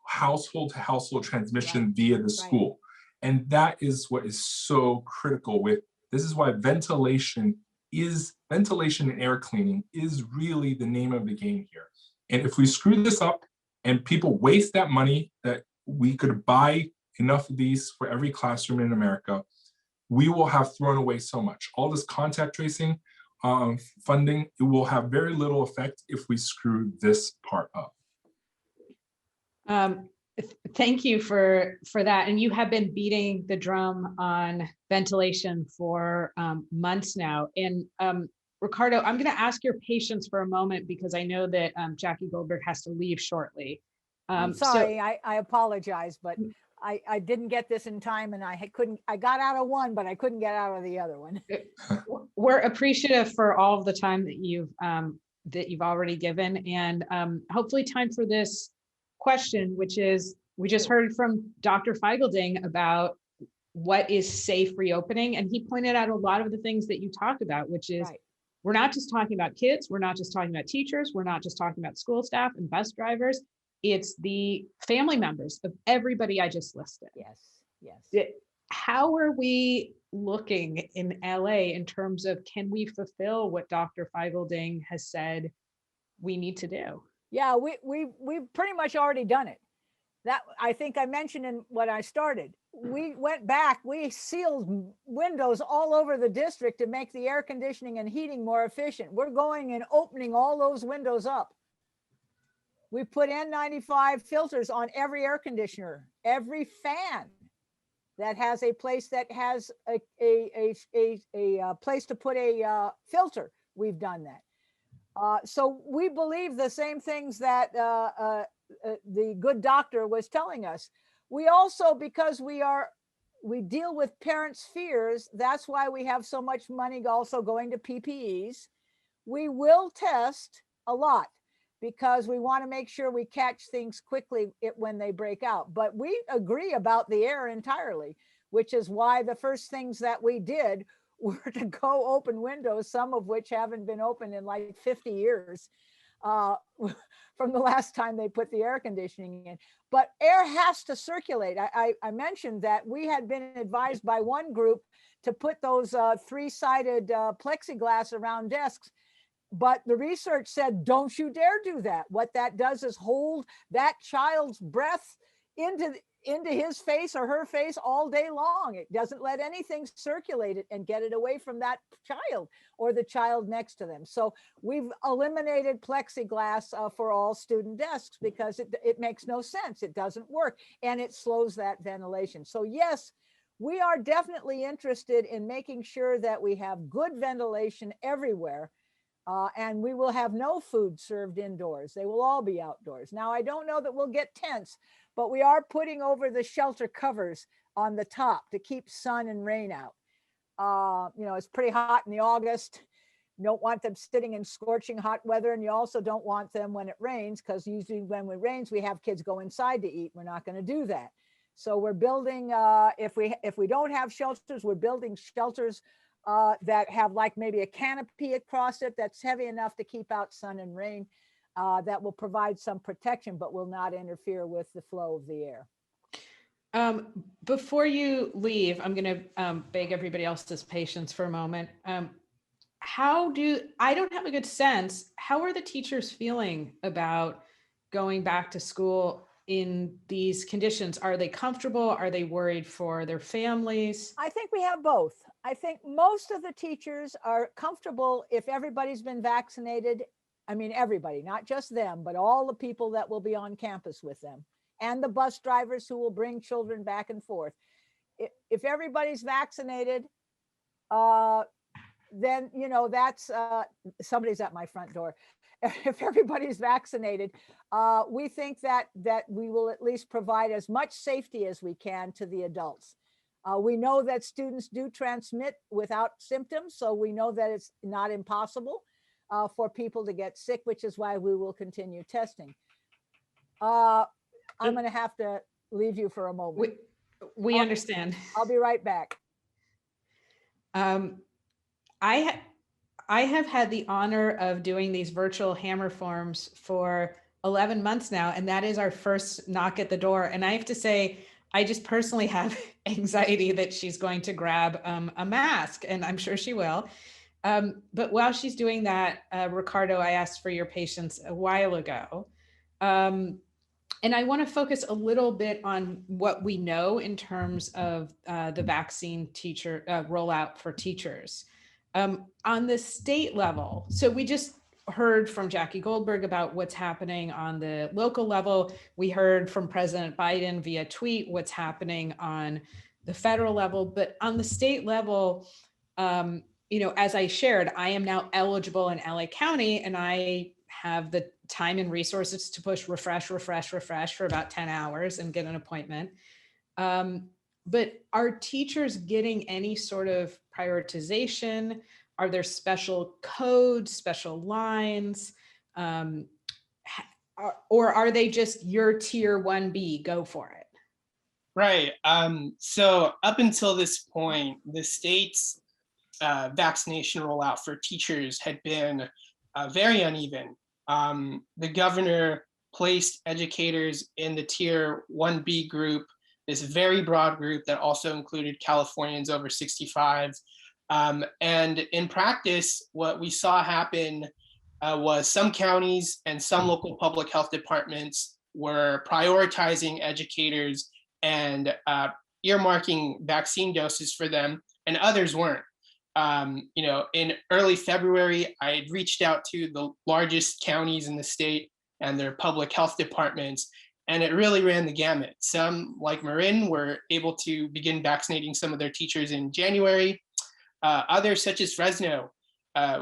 household-to-household transmission via the school. And that is what is so critical with, this is why ventilation and air cleaning is really the name of the game here. And if we screw this up and people waste that money that we could buy enough of these for every classroom in America, we will have thrown away so much. All this contact tracing funding, it will have very little effect if we screw this part up. Thank you for that. And you have been beating the drum on ventilation for months now. And Ricardo, I'm going to ask your patience for a moment, because I know that Jackie Goldberg has to leave shortly. I'm sorry, I apologize, but I didn't get this in time, and I got out of one, but I couldn't get out of the other one. We're appreciative for all of the time that you've already given, and hopefully time for this question, which is, we just heard from Dr. Feigl-Ding about what is safe reopening, and he pointed out a lot of the things that you talked about, which is we're not just talking about kids, we're not just talking about teachers, we're not just talking about school staff and bus drivers. It's the family members of everybody I just listed. Yes. How are we looking in LA in terms of, can we fulfill what Dr. Feigl-Ding has said we need to do? Yeah, we've pretty much already done it. That, I think I mentioned in what I started. We went back, we sealed windows all over the district to make the air conditioning and heating more efficient. We're going and opening all those windows up. We put N95 filters on every air conditioner, every fan that has a place that has a place to put a filter. We've done that. So we believe the same things that the good doctor was telling us. We also, because we deal with parents' fears, that's why we have so much money also going to PPEs. We will test a lot, because we want to make sure we catch things quickly when they break out. But we agree about the air entirely, which is why the first things that we did were to go open windows, some of which haven't been opened in like 50 years from the last time they put the air conditioning in. But air has to circulate. I mentioned that we had been advised by one group to put those three-sided plexiglass around desks. But the research said, don't you dare do that. What that does is hold that child's breath into his face or her face all day long. It doesn't let anything circulate it and get it away from that child or the child next to them. So we've eliminated plexiglass for all student desks, because it makes no sense. It doesn't work, and it slows that ventilation. So yes, we are definitely interested in making sure that we have good ventilation everywhere. And we will have no food served indoors. They will all be outdoors. Now, I don't know that we'll get tents, but we are putting over the shelter covers on the top to keep sun and rain out. It's pretty hot in the August. You don't want them sitting in scorching hot weather, and you also don't want them when it rains, because usually when it rains, we have kids go inside to eat. We're not going to do that. So we're building, if we don't have shelters, we're building shelters that have like maybe a canopy across it that's heavy enough to keep out sun and rain, that will provide some protection, but will not interfere with the flow of the air. Before you leave, I'm going to beg everybody else's patience for a moment. I don't have a good sense, how are the teachers feeling about going back to school in these conditions? Are they comfortable? Are they worried for their families? I think we have both. I think most of the teachers are comfortable if everybody's been vaccinated. I mean, everybody, not just them, but all the people that will be on campus with them and the bus drivers who will bring children back and forth. If everybody's vaccinated, then, you know, that's, somebody's at my front door. If everybody's vaccinated, we think that we will at least provide as much safety as we can to the adults. We know that students do transmit without symptoms, so we know that it's not impossible for people to get sick, which is why we will continue testing. I'm going to have to leave you for a moment. We understand. I'll be right back. I have had the honor of doing these virtual hammer forms for 11 months now, and that is our first knock at the door. And I have to say, I just personally have anxiety that she's going to grab a mask, and I'm sure she will. But while she's doing that, Ricardo, I asked for your patience a while ago. And I want to focus a little bit on what we know in terms of the vaccine teacher rollout for teachers. On the state level, so we just heard from Jackie Goldberg about what's happening on the local level. We heard from President Biden via tweet what's happening on the federal level, but on the state level, you know, as I shared, I am now eligible in LA County, and I have the time and resources to push refresh for about 10 hours and get an appointment. But are teachers getting any sort of prioritization? Are there special codes, special lines? Or are they just your tier 1B, go for it? Right. So up until this point, the state's vaccination rollout for teachers had been very uneven. The governor placed educators in the tier 1B group, this very broad group that also included Californians over 65. And in practice, what we saw happen was some counties and some local public health departments were prioritizing educators and earmarking vaccine doses for them, and others weren't. You know, in early February, I had reached out to the largest counties in the state and their public health departments, and it really ran the gamut. Some, like Marin, were able to begin vaccinating some of their teachers in January. Others, such as Fresno,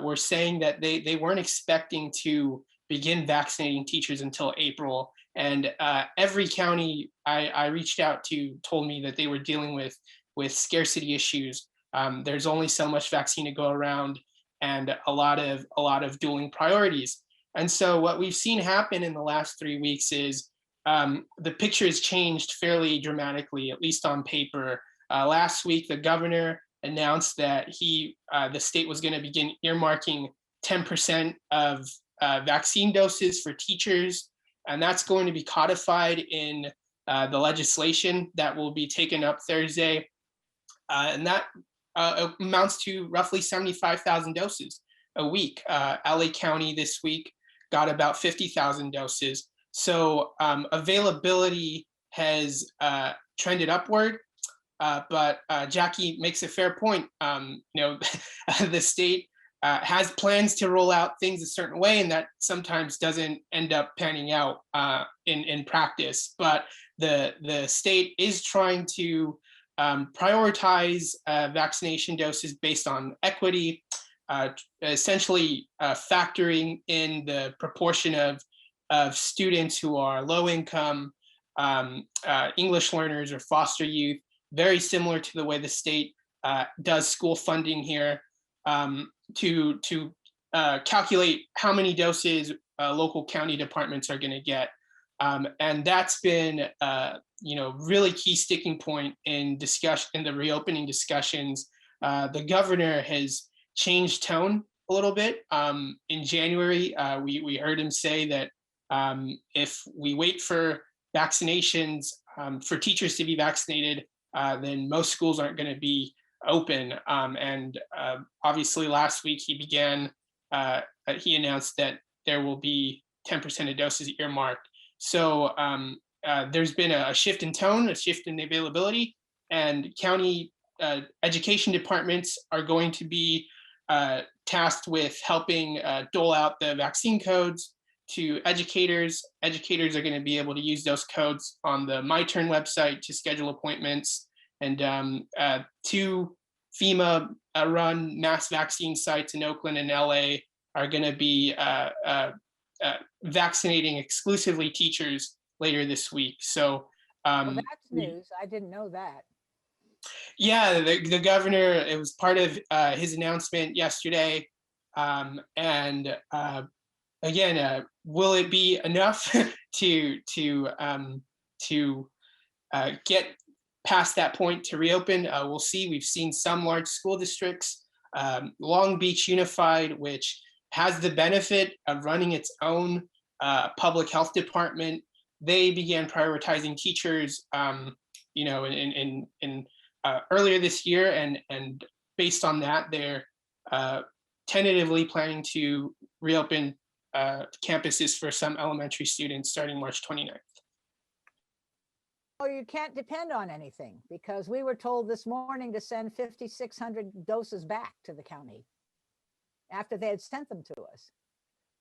were saying that they weren't expecting to begin vaccinating teachers until April. And every county I reached out to told me that they were dealing with scarcity issues. There's only so much vaccine to go around, and a lot of dueling priorities. And so what we've seen happen in the last 3 weeks is the picture has changed fairly dramatically, at least on paper. Last week, the governor announced that the state was going to begin earmarking 10% of vaccine doses for teachers, and that's going to be codified in the legislation that will be taken up Thursday, and that amounts to roughly 75,000 doses a week. LA County this week got about 50,000 doses. So availability has trended upward, but Jackie makes a fair point. You know, the state has plans to roll out things a certain way, and that sometimes doesn't end up panning out in practice. But the state is trying to prioritize vaccination doses based on equity, essentially factoring in the proportion of students who are low income, English learners, or foster youth, very similar to the way the state does school funding here, to calculate how many doses local county departments are going to get. And that's been you know, really key sticking point in the reopening discussions. The governor has changed tone a little bit. In January, we heard him say that if we wait for vaccinations, for teachers to be vaccinated, then most schools aren't going to be open. And obviously last week he announced that there will be 10% of doses earmarked. So there's been a shift in tone, a shift in availability, and county education departments are going to be tasked with helping dole out the vaccine codes to educators. Educators are going to be able to use those codes on the My Turn website to schedule appointments. And 2 FEMA-run mass vaccine sites in Oakland and LA are going to be vaccinating exclusively teachers later this week. So Well, that's news. I didn't know that. yeah, the governor, it was part of his announcement yesterday. And again, will it be enough to get past that point to reopen? We'll see. We've seen some large school districts, Long Beach Unified, which has the benefit of running its own public health department. They began prioritizing teachers, in earlier this year, and based on that, they're tentatively planning to reopen campuses for some elementary students starting March 29th. Oh, you can't depend on anything, because we were told this morning to send 5,600 doses back to the county after they had sent them to us.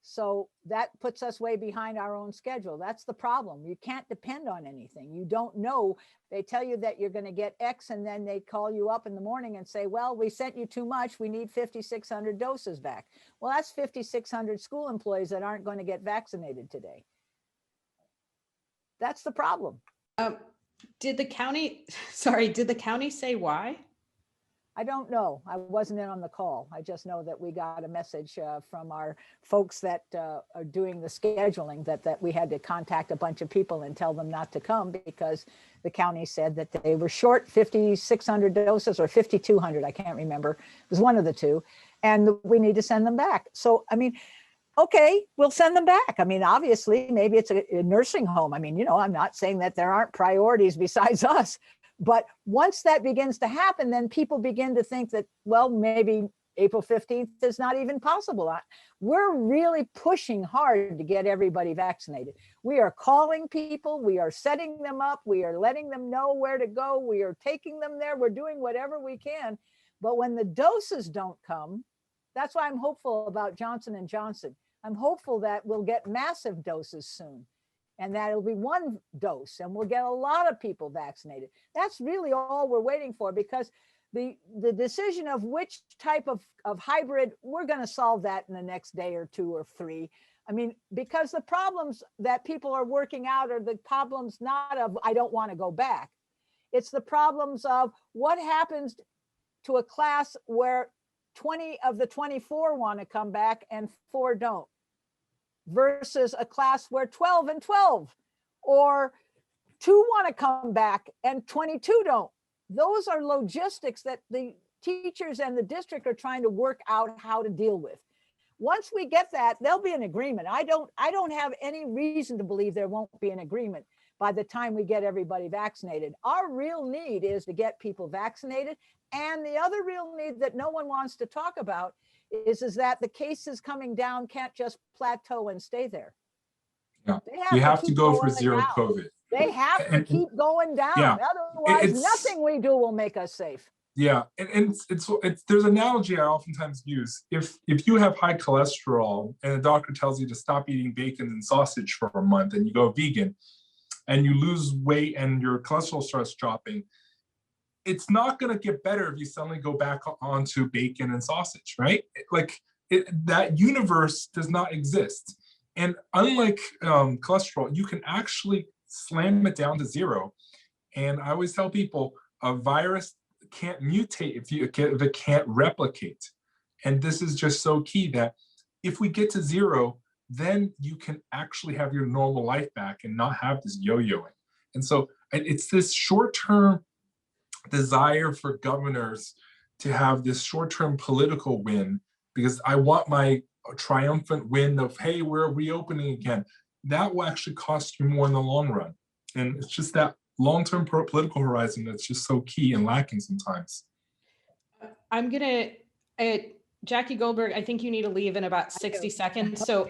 So that puts us way behind our own schedule. That's the problem. You can't depend on anything. You don't know. They tell you that you're going to get X, and then they call you up in the morning and say, well, we sent you too much. We need 5,600 doses back. Well, that's 5,600 school employees that aren't going to get vaccinated today. That's the problem. Did the county say why? I don't know. I wasn't in on the call. I just know that we got a message from our folks that are doing the scheduling that we had to contact a bunch of people and tell them not to come because the county said that they were short 5,600 doses or 5,200. I can't remember. It was one of the two. And we need to send them back. So, I mean, okay, we'll send them back. I mean, obviously, maybe it's a nursing home. I mean, I'm not saying that there aren't priorities besides us. But once that begins to happen, then people begin to think that, well, maybe April 15th is not even possible. We're really pushing hard to get everybody vaccinated. We are calling people, we are setting them up, we are letting them know where to go, we are taking them there, we're doing whatever we can. But when the doses don't come, that's why I'm hopeful about Johnson & Johnson. I'm hopeful that we'll get massive doses soon. And that it'll be 1 dose and we'll get a lot of people vaccinated. That's really all we're waiting for, because the decision of which type of hybrid, we're going to solve that in the next day or 2 or 3. I mean, because the problems that people are working out are the problems not of, I don't want to go back. It's the problems of what happens to a class where 20 of the 24 want to come back and 4 don't, versus a class where 12 and 12, or 2 want to come back and 22 don't. Those are logistics that the teachers and the district are trying to work out how to deal with. Once we get that, there'll be an agreement. I don't have any reason to believe there won't be an agreement by the time we get everybody vaccinated. Our real need is to get people vaccinated. And the other real need that no one wants to talk about is that the cases coming down can't just plateau and stay there. Yeah. We have to go for zero down. COVID. They have to keep going down. Yeah. Otherwise, nothing we do will make us safe. Yeah, and it's there's an analogy I oftentimes use. If you have high cholesterol and a doctor tells you to stop eating bacon and sausage for a month, and you go vegan, and you lose weight and your cholesterol starts dropping, it's not going to get better if you suddenly go back onto bacon and sausage, right? That universe does not exist. And unlike cholesterol, you can actually slam it down to zero. And I always tell people, a virus can't mutate if it can't replicate. And this is just so key, that if we get to zero, then you can actually have your normal life back and not have this yo-yoing. And so it's this short-term desire for governors to have this short-term political win, because I want my triumphant win of, hey, we're reopening again. That will actually cost you more in the long run. And it's just that long-term political horizon that's just so key and lacking sometimes. I'm gonna, Jackie Goldberg, I think you need to leave in about 60 seconds. So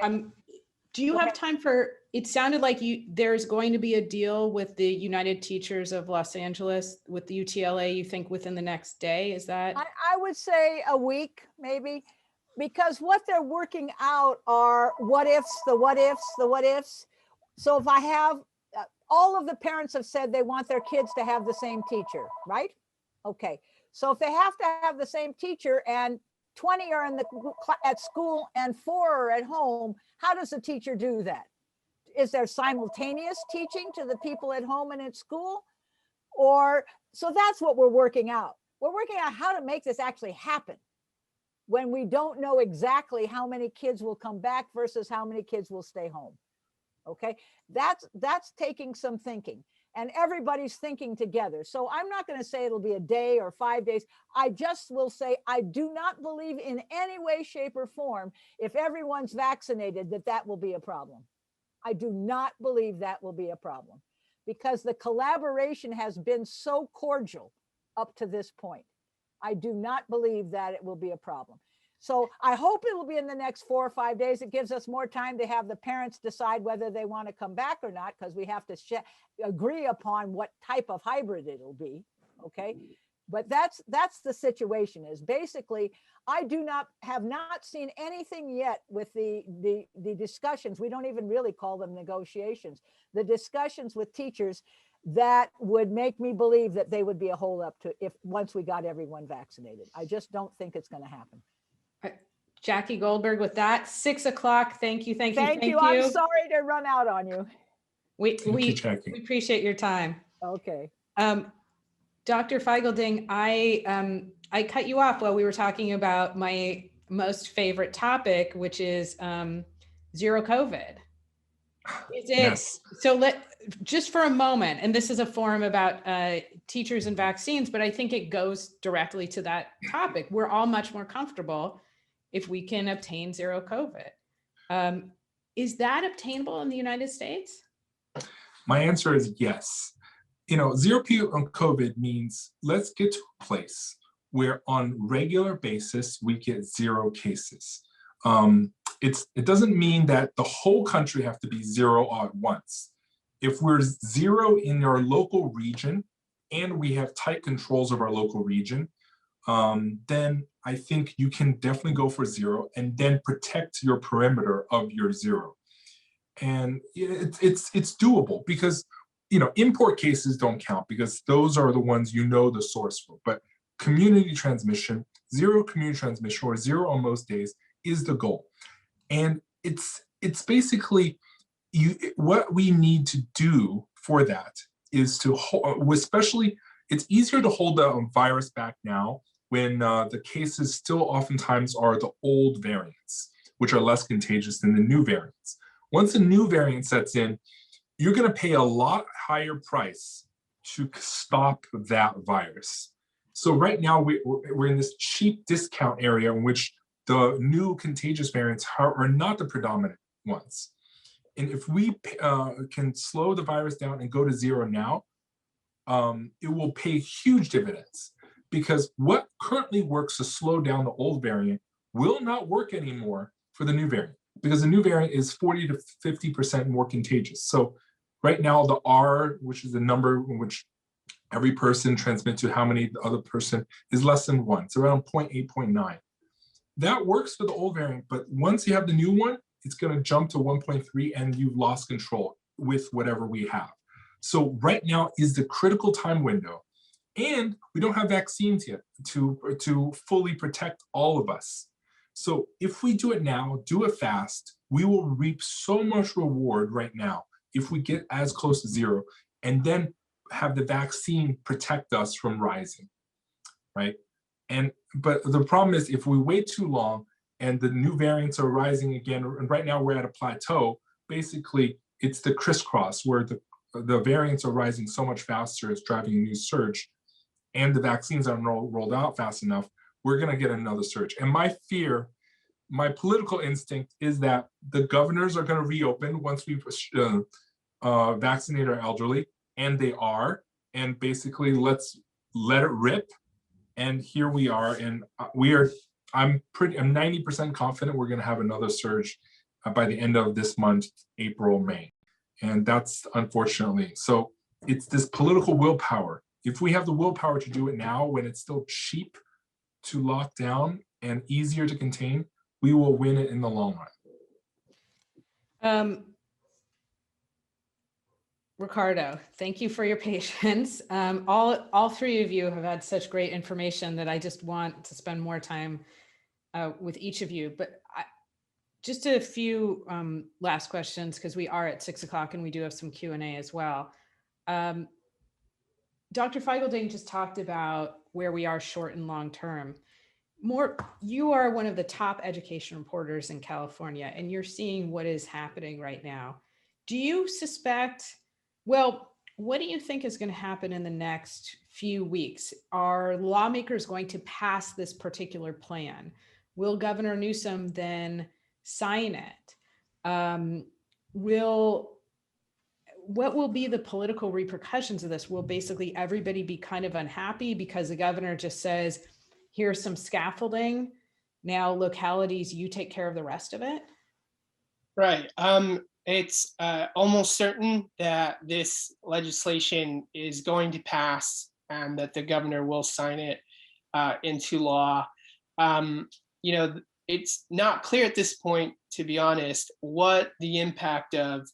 do you have time for, it sounded like there's going to be a deal with the United Teachers of Los Angeles, with the UTLA, you think within the next day, is that? I would say a week, maybe, because what they're working out are what ifs, the what ifs, the what ifs. So if I have, all of the parents have said they want their kids to have the same teacher, right? Okay, so if they have to have the same teacher and 20 are at school and 4 are at home, how does the teacher do that? Is there simultaneous teaching to the people at home and at school? Or, so that's what we're working out. We're working out how to make this actually happen when we don't know exactly how many kids will come back versus how many kids will stay home. Okay, that's taking some thinking, and everybody's thinking together. So I'm not going to say it'll be a day or 5 days. I just will say I do not believe in any way, shape, or form, if everyone's vaccinated, that will be a problem. I do not believe that will be a problem, because the collaboration has been so cordial up to this point. I do not believe that it will be a problem. So I hope it will be in the next 4 or 5 days. It gives us more time to have the parents decide whether they want to come back or not, because we have to agree upon what type of hybrid it'll be. Okay, but that's the situation. Is basically, I have not seen anything yet with the discussions. We don't even really call them negotiations. The discussions with teachers that would make me believe that they would be a hold up to once we got everyone vaccinated. I just don't think it's going to happen. Jackie Goldberg, with that, 6 o'clock. Thank you. Thank you. I'm sorry to run out on you. We appreciate your time. Okay. Dr. Feigl-Ding, I cut you off while we were talking about my most favorite topic, which is zero COVID. Yes. So just for a moment, and this is a forum about teachers and vaccines, but I think it goes directly to that topic. We're all much more comfortable if we can obtain zero COVID. Is that obtainable in the United States? My answer is yes. Zero COVID means let's get to a place where on regular basis, we get 0 cases. It doesn't mean that the whole country have to be 0 at once. If we're 0 in our local region and we have tight controls of our local region, then I think you can definitely go for 0 and then protect your perimeter of your 0. And it's doable because, import cases don't count because those are the ones the source for. But community transmission, 0 community transmission, or 0 on most days is the goal. And it's basically what we need to do for that is to especially it's easier to hold the virus back now when the cases still oftentimes are the old variants, which are less contagious than the new variants. Once a new variant sets in, you're going to pay a lot higher price to stop that virus. So right now we're in this cheap discount area in which the new contagious variants are not the predominant ones. And if we can slow the virus down and go to 0 now, it will pay huge dividends, because what currently works to slow down the old variant will not work anymore for the new variant, because the new variant is 40 to 50% more contagious. So right now the R, which is the number in which every person transmits to how many the other person, is less than 1. It's around 0.8, 0.9. That works for the old variant, but once you have the new one, it's going to jump to 1.3 and you've lost control with whatever we have. So right now is the critical time window. And we don't have vaccines yet to fully protect all of us. So if we do it now, do it fast, we will reap so much reward right now if we get as close to 0 and then have the vaccine protect us from rising, right? But the problem is if we wait too long and the new variants are rising again, and right now we're at a plateau, basically it's the crisscross where the variants are rising so much faster, it's driving a new surge, and the vaccines aren't rolled out fast enough, we're gonna get another surge. And my fear, my political instinct is that the governors are gonna reopen once we vaccinate our elderly, and they are, and basically let's let it rip. And here we are, and I'm 90% confident we're going to have another surge by the end of this month, April, May. And that's unfortunately, so it's this political willpower. If we have the willpower to do it now when it's still cheap to lock down and easier to contain, we will win it in the long run. Ricardo, thank you for your patience. All three of you have had such great information that I just want to spend more time with each of you. But just a few last questions, because we are at 6 o'clock and we do have some Q&A as well. Dr. Feigl-Ding just talked about where we are short and long term. You are one of the top education reporters in California, and you're seeing what is happening right now. Do you suspect, well, what do you think is going to happen in the next few weeks? Are lawmakers going to pass this particular plan? Will Governor Newsom then sign it? What will be the political repercussions of this? Will basically everybody be kind of unhappy because the governor just says, here's some scaffolding, now localities, you take care of the rest of it? Right. It's almost certain that this legislation is going to pass and that the governor will sign it into law. It's not clear at this point, to be honest, what the impact of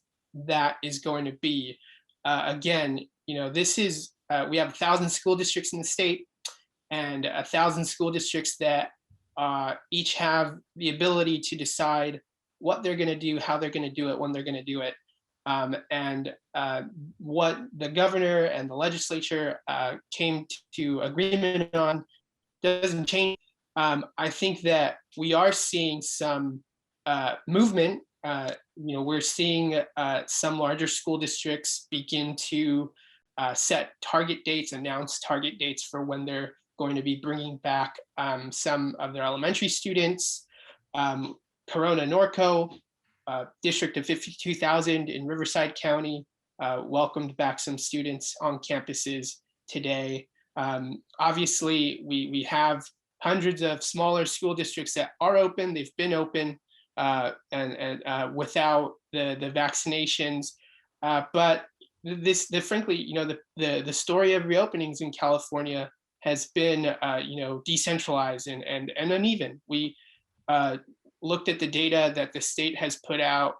that is going to be. Again, this is, we have 1,000 school districts in the state, and 1,000 school districts that each have the ability to decide what they're going to do, how they're going to do it, when they're going to do it. What the governor and the legislature came to agreement on doesn't change. I think that we are seeing some movement. We're seeing some larger school districts begin to set target dates, announce target dates for when they're going to be bringing back some of their elementary students. Corona Norco, district of 52,000 in Riverside County, welcomed back some students on campuses today. Obviously, we have hundreds of smaller school districts that are open. They've been open and without the vaccinations. But frankly, the story of reopenings in California has been, decentralized and uneven. We looked at the data that the state has put out.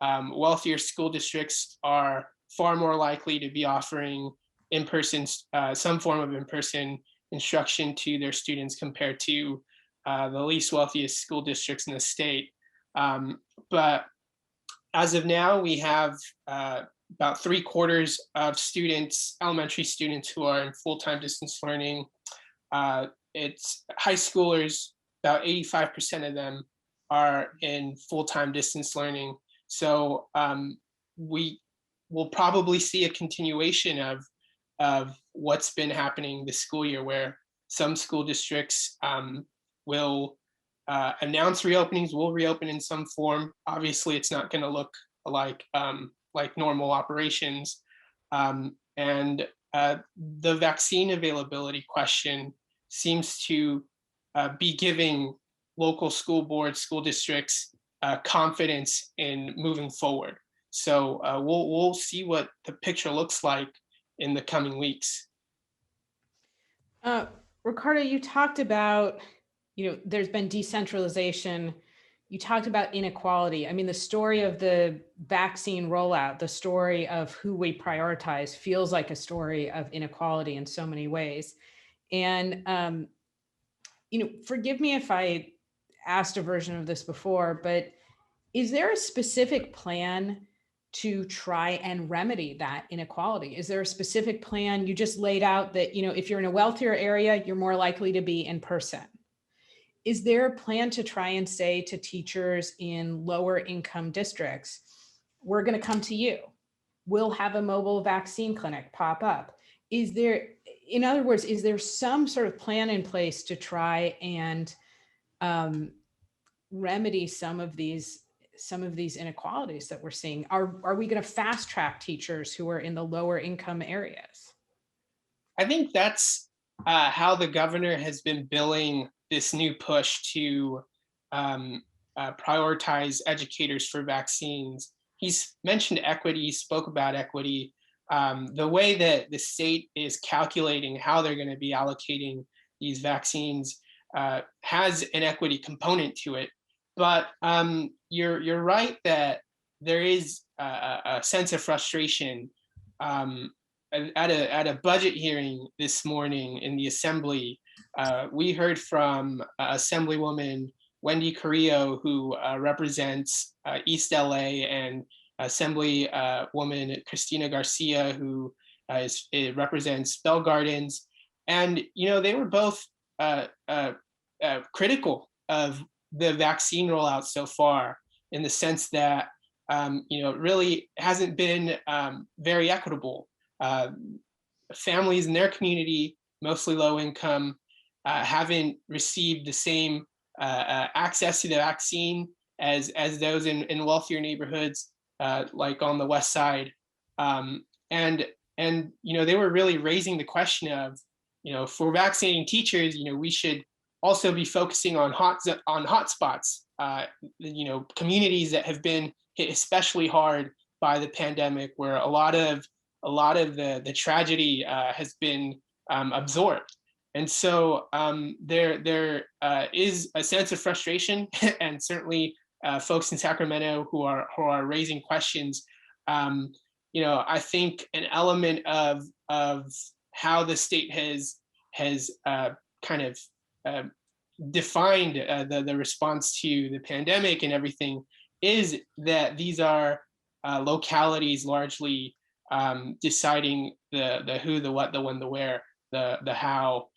Wealthier school districts are far more likely to be offering in-person, some form of in-person instruction to their students compared to the least wealthiest school districts in the state. But as of now, we have about 3/4 of students, elementary students, who are in full-time distance learning. It's high schoolers, about 85% of them are in full-time distance learning. So we will probably see a continuation of what's been happening this school year, where some school districts will announce reopenings, will reopen in some form. Obviously, it's not going to look like normal operations. And the vaccine availability question seems to be giving local school boards, school districts confidence in moving forward. So we'll see what the picture looks like in the coming weeks. Ricardo, you talked about, there's been decentralization. You talked about inequality. I mean, the story of the vaccine rollout, the story of who we prioritize, feels like a story of inequality in so many ways. And, forgive me if I asked a version of this before, but is there a specific plan to try and remedy that inequality? Is there a specific plan? You just laid out that, if you're in a wealthier area, you're more likely to be in person. Is there a plan to try and say to teachers in lower income districts, we're going to come to you. We'll have a mobile vaccine clinic pop up. Is there, in other words, is there some sort of plan in place to try and remedy some of these some of these inequalities that we're seeing? Are we going to fast track teachers who are in the lower income areas? I think that's how the governor has been billing this new push to prioritize educators for vaccines. He's mentioned equity, he spoke about equity. The way that the state is calculating how they're going to be allocating these vaccines has an equity component to it. But you're right that there is a sense of frustration. At a budget hearing this morning in the assembly, we heard from Assemblywoman Wendy Carrillo, who represents East LA, and Assemblywoman Cristina Garcia, who represents Bell Gardens. And, they were both critical of the vaccine rollout so far, in the sense that, it really hasn't been very equitable. Families in their community, mostly low income, haven't received the same access to the vaccine as those in wealthier neighborhoods, like on the west side. And they were really raising the question of, for vaccinating teachers, we should also be focusing on hotspots, communities that have been hit especially hard by the pandemic, where a lot of the tragedy has been absorbed. And so there is a sense of frustration, and certainly folks in Sacramento who are raising questions. I think an element of how the state has kind of defined the response to the pandemic and everything is that these are localities largely deciding the who, the what, the when, the where, the how.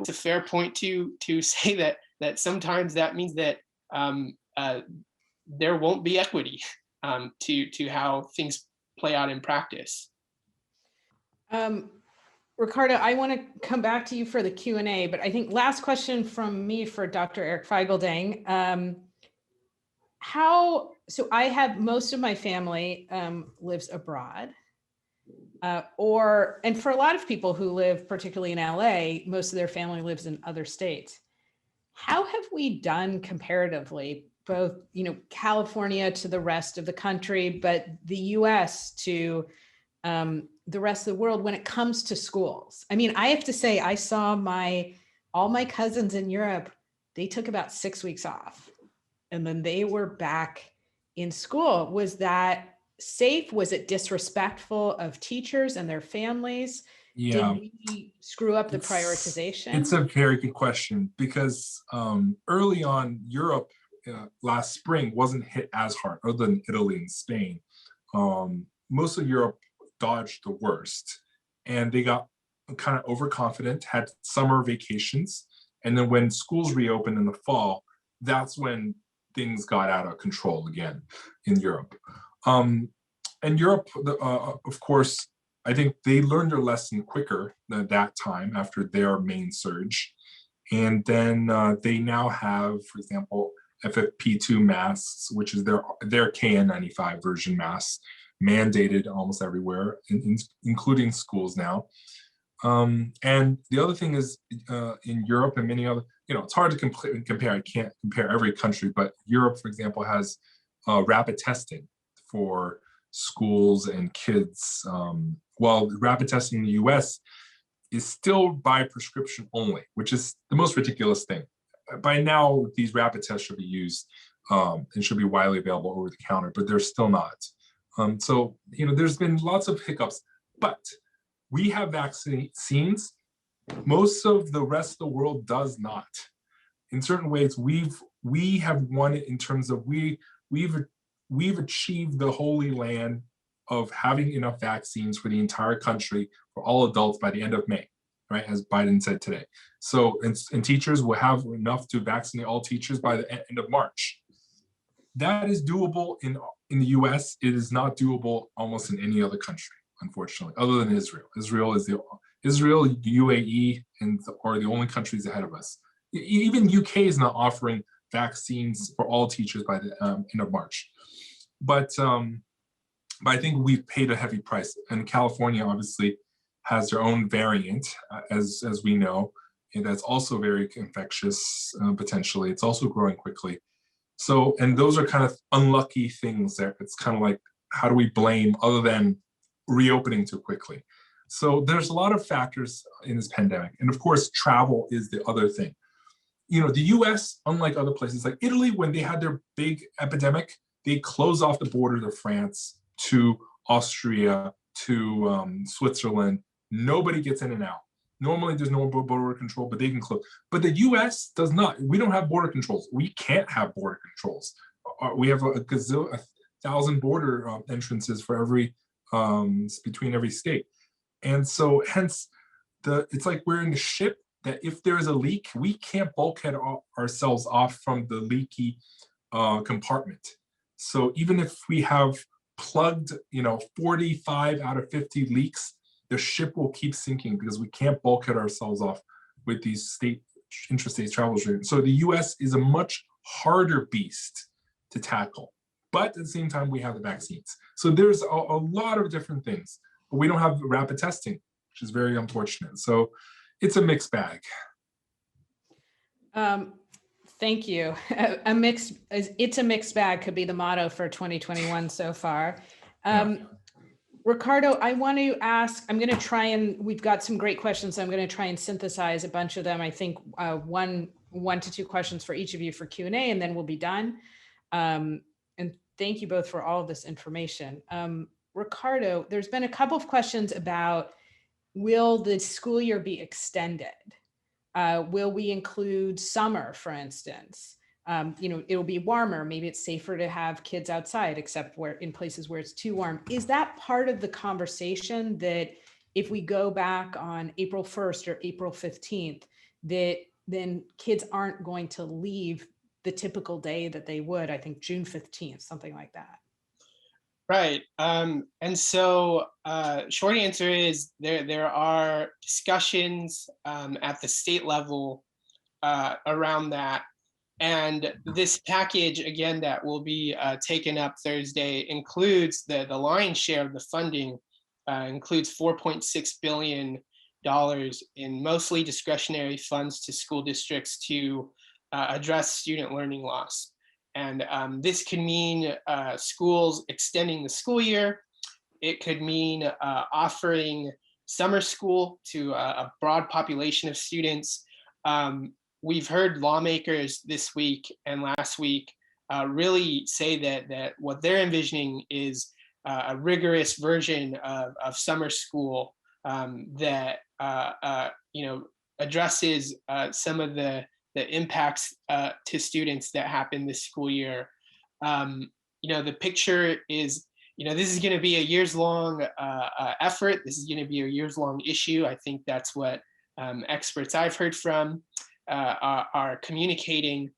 It's a fair point to say that sometimes that means that there won't be equity to how things play out in practice. Ricardo, I want to come back to you for the Q&A, but I think last question from me for Dr. Eric Feigl-Ding. So I have most of my family lives abroad, and for a lot of people who live particularly in LA, most of their family lives in other states. How have we done comparatively, both California to the rest of the country, but the US to the rest of the world when it comes to schools? I mean, I have to say, I saw all my cousins in Europe, they took about 6 weeks off and then they were back in school. Was that safe? Was it disrespectful of teachers and their families? Yeah. Did we screw up the prioritization? It's a very good question, because early on, Europe last spring wasn't hit as hard, other than Italy and Spain. Most of Europe dodged the worst, and they got kind of overconfident, had summer vacations, and then when schools reopened in the fall, that's when things got out of control again in Europe. And Europe, of course, I think they learned their lesson quicker than that time after their main surge. And then they now have, for example, FFP2 masks, which is their KN95 version masks, mandated almost everywhere, including schools now. And the other thing is in Europe and many other, it's hard to compare. I can't compare every country, but Europe, for example, has rapid testing for schools and kids. While rapid testing in the US is still by prescription only, which is the most ridiculous thing. By now, these rapid tests should be used and should be widely available over the counter, but they're still not. So, there's been lots of hiccups, but we have vaccines. Most of the rest of the world does not. In certain ways, we have won it in terms of we've achieved the holy land of having enough vaccines for the entire country for all adults by the end of May, right? As Biden said today. So, and teachers will have enough to vaccinate all teachers by the end of March. That is doable in the US. It is not doable almost in any other country, unfortunately, other than Israel. Israel, UAE, are the only countries ahead of us. even UK is not offering vaccines for all teachers by the end of March. But I think we've paid a heavy price. And California obviously has their own variant, as we know, and that's also very infectious potentially. It's also growing quickly. So, and those are kind of unlucky things there. It's kind of like, how do we blame other than reopening too quickly? So there's a lot of factors in this pandemic. And of course, travel is the other thing. You know, the US, unlike other places like Italy, when they had their big epidemic, they closed off the border to France, to Austria, to Switzerland. Nobody gets in and out. Normally there's no border control, but they can close. But the US does not. We don't have border controls. We can't have border controls. We have a 1,000 border entrances for every, between every state. And so hence, it's like we're in a ship that if there is a leak, we can't bulkhead ourselves off from the leaky compartment. So even if we have plugged, 45 out of 50 leaks, the ship will keep sinking because we can't bulkhead ourselves off with these interstate travel restrictions. So the US is a much harder beast to tackle. But at the same time, we have the vaccines. So there's a lot of different things, but we don't have rapid testing, which is very unfortunate. So it's a mixed bag. Thank you. It's a mixed bag could be the motto for 2021 so far. Ricardo, I want to ask, I'm going to try and, we've got some great questions. So I'm going to try and synthesize a bunch of them. I think one to two questions for each of you for Q&A, and then we'll be done. And thank you both for all of this information. Ricardo, there's been a couple of questions about, will the school year be extended? Will we include summer, for instance? It'll be warmer. Maybe it's safer to have kids outside, except where in places where it's too warm. Is that part of the conversation that if we go back on April 1st or April 15th, that then kids aren't going to leave the typical day that they would, I think June 15th, something like that? Right. And so short answer is there are discussions at the state level around that. And this package, again, that will be taken up Thursday includes the lion's share of the funding, includes $4.6 billion in mostly discretionary funds to school districts to address student learning loss. And this could mean schools extending the school year. It could mean offering summer school to a broad population of students. We've heard lawmakers this week and last week really say that what they're envisioning is a rigorous version of summer school that addresses some of the impacts to students that happen this school year. The picture is, this is going to be a years-long effort. This is going to be a years-long issue. I think that's what experts I've heard from are communicating.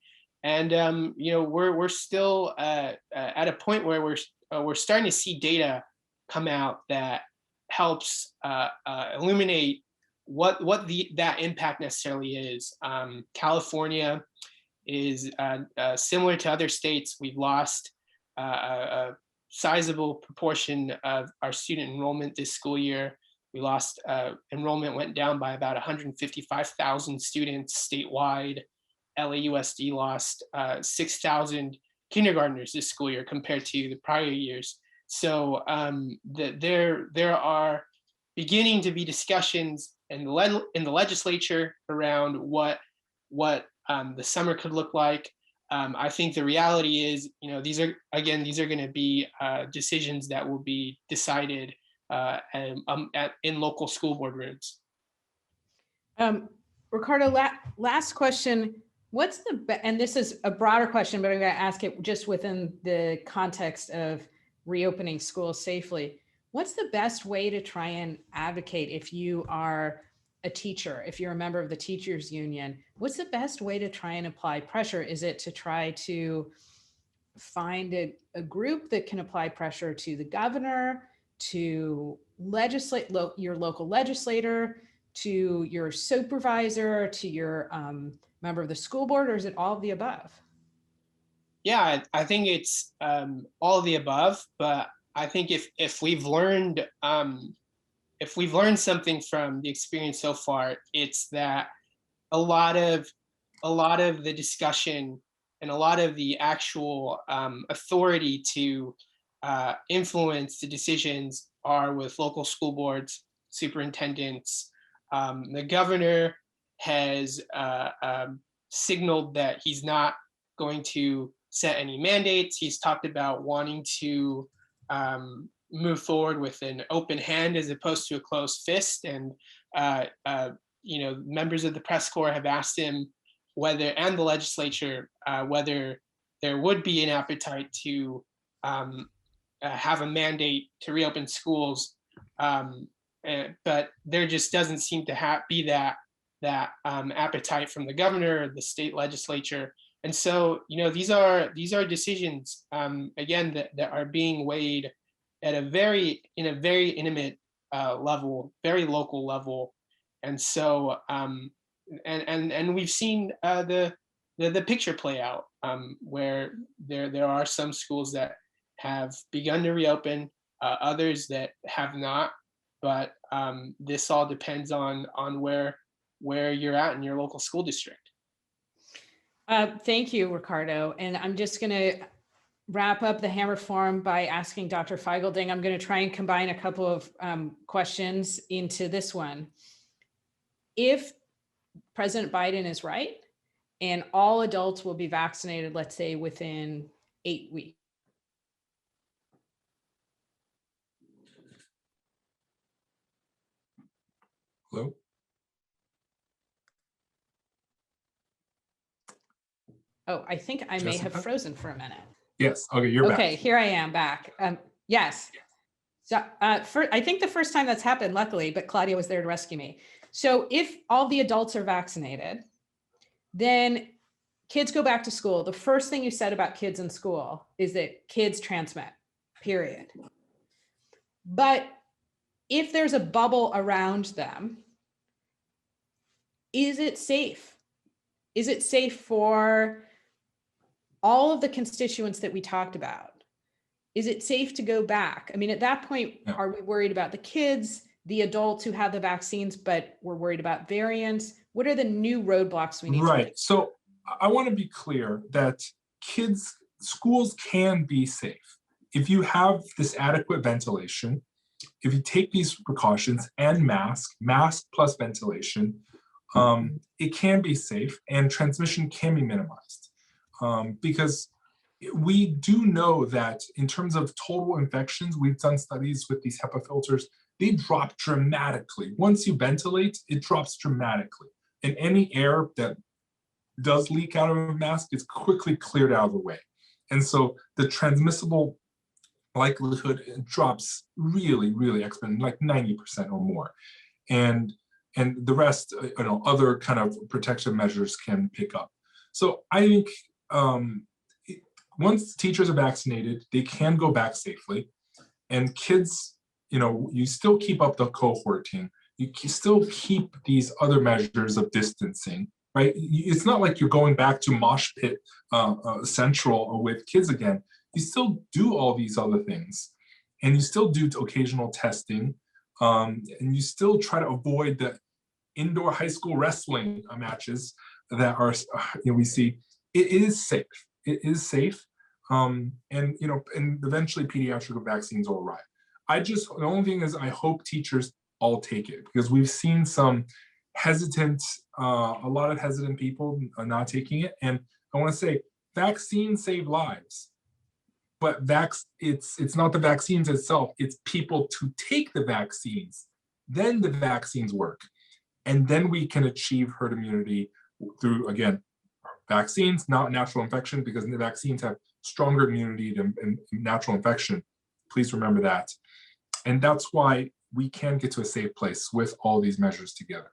And we're still at a point where we're starting to see data come out that helps illuminate what that impact necessarily is. California is similar to other states. We've lost a sizable proportion of our student enrollment this school year. We lost enrollment went down by about 155,000 students statewide. LAUSD lost 6,000 kindergartners this school year compared to the prior years. So there are beginning to be discussions in the legislature around what the summer could look like. I think the reality is, these are going to be decisions that will be decided in local school board rooms. Ricardo, last question. What's and this is a broader question, but I'm going to ask it just within the context of reopening schools safely. What's the best way to try and advocate if you are a teacher, if you're a member of the teachers union? What's the best way to try and apply pressure? Is it to try to find a group that can apply pressure to the governor, to your local legislator, to your supervisor, to your member of the school board, or is it all of the above? Yeah, I think it's all of the above, but I think if we've learned something from the experience so far, it's that a lot of the discussion and a lot of the actual authority to influence the decisions are with local school boards, superintendents. The governor has signaled that he's not going to set any mandates. He's talked about wanting to move forward with an open hand as opposed to a closed fist. And members of the press corps have asked him whether, and the legislature, whether there would be an appetite to have a mandate to reopen schools, but there just doesn't seem to be that appetite from the governor or the state legislature. And so, these are decisions again that are being weighed at a very intimate level, very local level. And so, and we've seen the picture play out where there are some schools that have begun to reopen, others that have not. But this all depends on where you're at in your local school district. Thank you, Ricardo. And I'm just going to wrap up the Hammer Forum by asking Dr. Feigl-Ding. I'm going to try and combine a couple of questions into this one. If President Biden is right and all adults will be vaccinated, let's say within 8 weeks. Hello? Oh, I think I may have frozen for a minute. Yes. Okay, you're back. Okay, here I am back. Yes. So I think the first time that's happened, luckily, but Claudia was there to rescue me. So if all the adults are vaccinated, then kids go back to school. The first thing you said about kids in school is that kids transmit, period. But if there's a bubble around them, is it safe? Is it safe for all of the constituents that we talked about? Is it safe to go back? I mean, at that point, are we worried about the kids, the adults who have the vaccines, but we're worried about variants? What are the new roadblocks we need to Right. So I want to be clear that schools can be safe. If you have this adequate ventilation, if you take these precautions and mask plus ventilation, it can be safe and transmission can be minimized. Because we do know that in terms of total infections, we've done studies with these HEPA filters, they drop dramatically. Once you ventilate, it drops dramatically. And any air that does leak out of a mask is quickly cleared out of the way. And so the transmissible likelihood drops really, really exponentially, like 90% or more. And the rest, other kind of protection measures can pick up. So I think once teachers are vaccinated, they can go back safely. And kids, you still keep up the cohorting. You still keep these other measures of distancing, right? It's not like you're going back to mosh pit central with kids again. You still do all these other things. And you still do occasional testing. And you still try to avoid the indoor high school wrestling matches that are, we see. It is safe. It is safe. And eventually pediatric vaccines will arrive. The only thing is I hope teachers all take it, because we've seen some hesitant, a lot of hesitant people not taking it. And I want to say vaccines save lives, but it's not the vaccines itself, it's people to take the vaccines. Then the vaccines work. And then we can achieve herd immunity through, again, vaccines, not natural infection, because the vaccines have stronger immunity than natural infection. Please remember that. And that's why we can get to a safe place with all these measures together.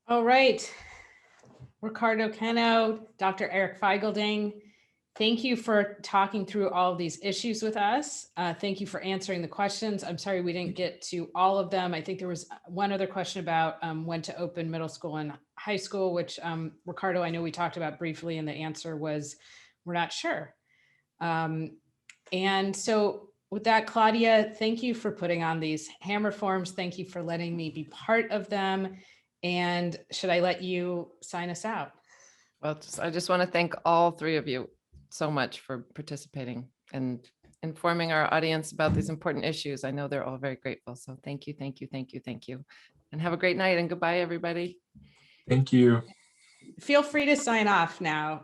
All right. Ricardo Cano, Dr. Eric Feigl-Ding, Thank you for talking through all of these issues with us. Thank you for answering the questions. I'm sorry we didn't get to all of them. I think there was one other question about when to open middle school and high school, which Ricardo, I know we talked about briefly, and the answer was, we're not sure. And so with that, Claudia, thank you for putting on these Hammer forms. Thank you for letting me be part of them. And should I let you sign us out? Well, I just want to thank all three of you so much for participating and informing our audience about these important issues. I know they're all very grateful. So thank you, thank you, thank you, thank you. And have a great night and goodbye, everybody. Thank you. Feel free to sign off now.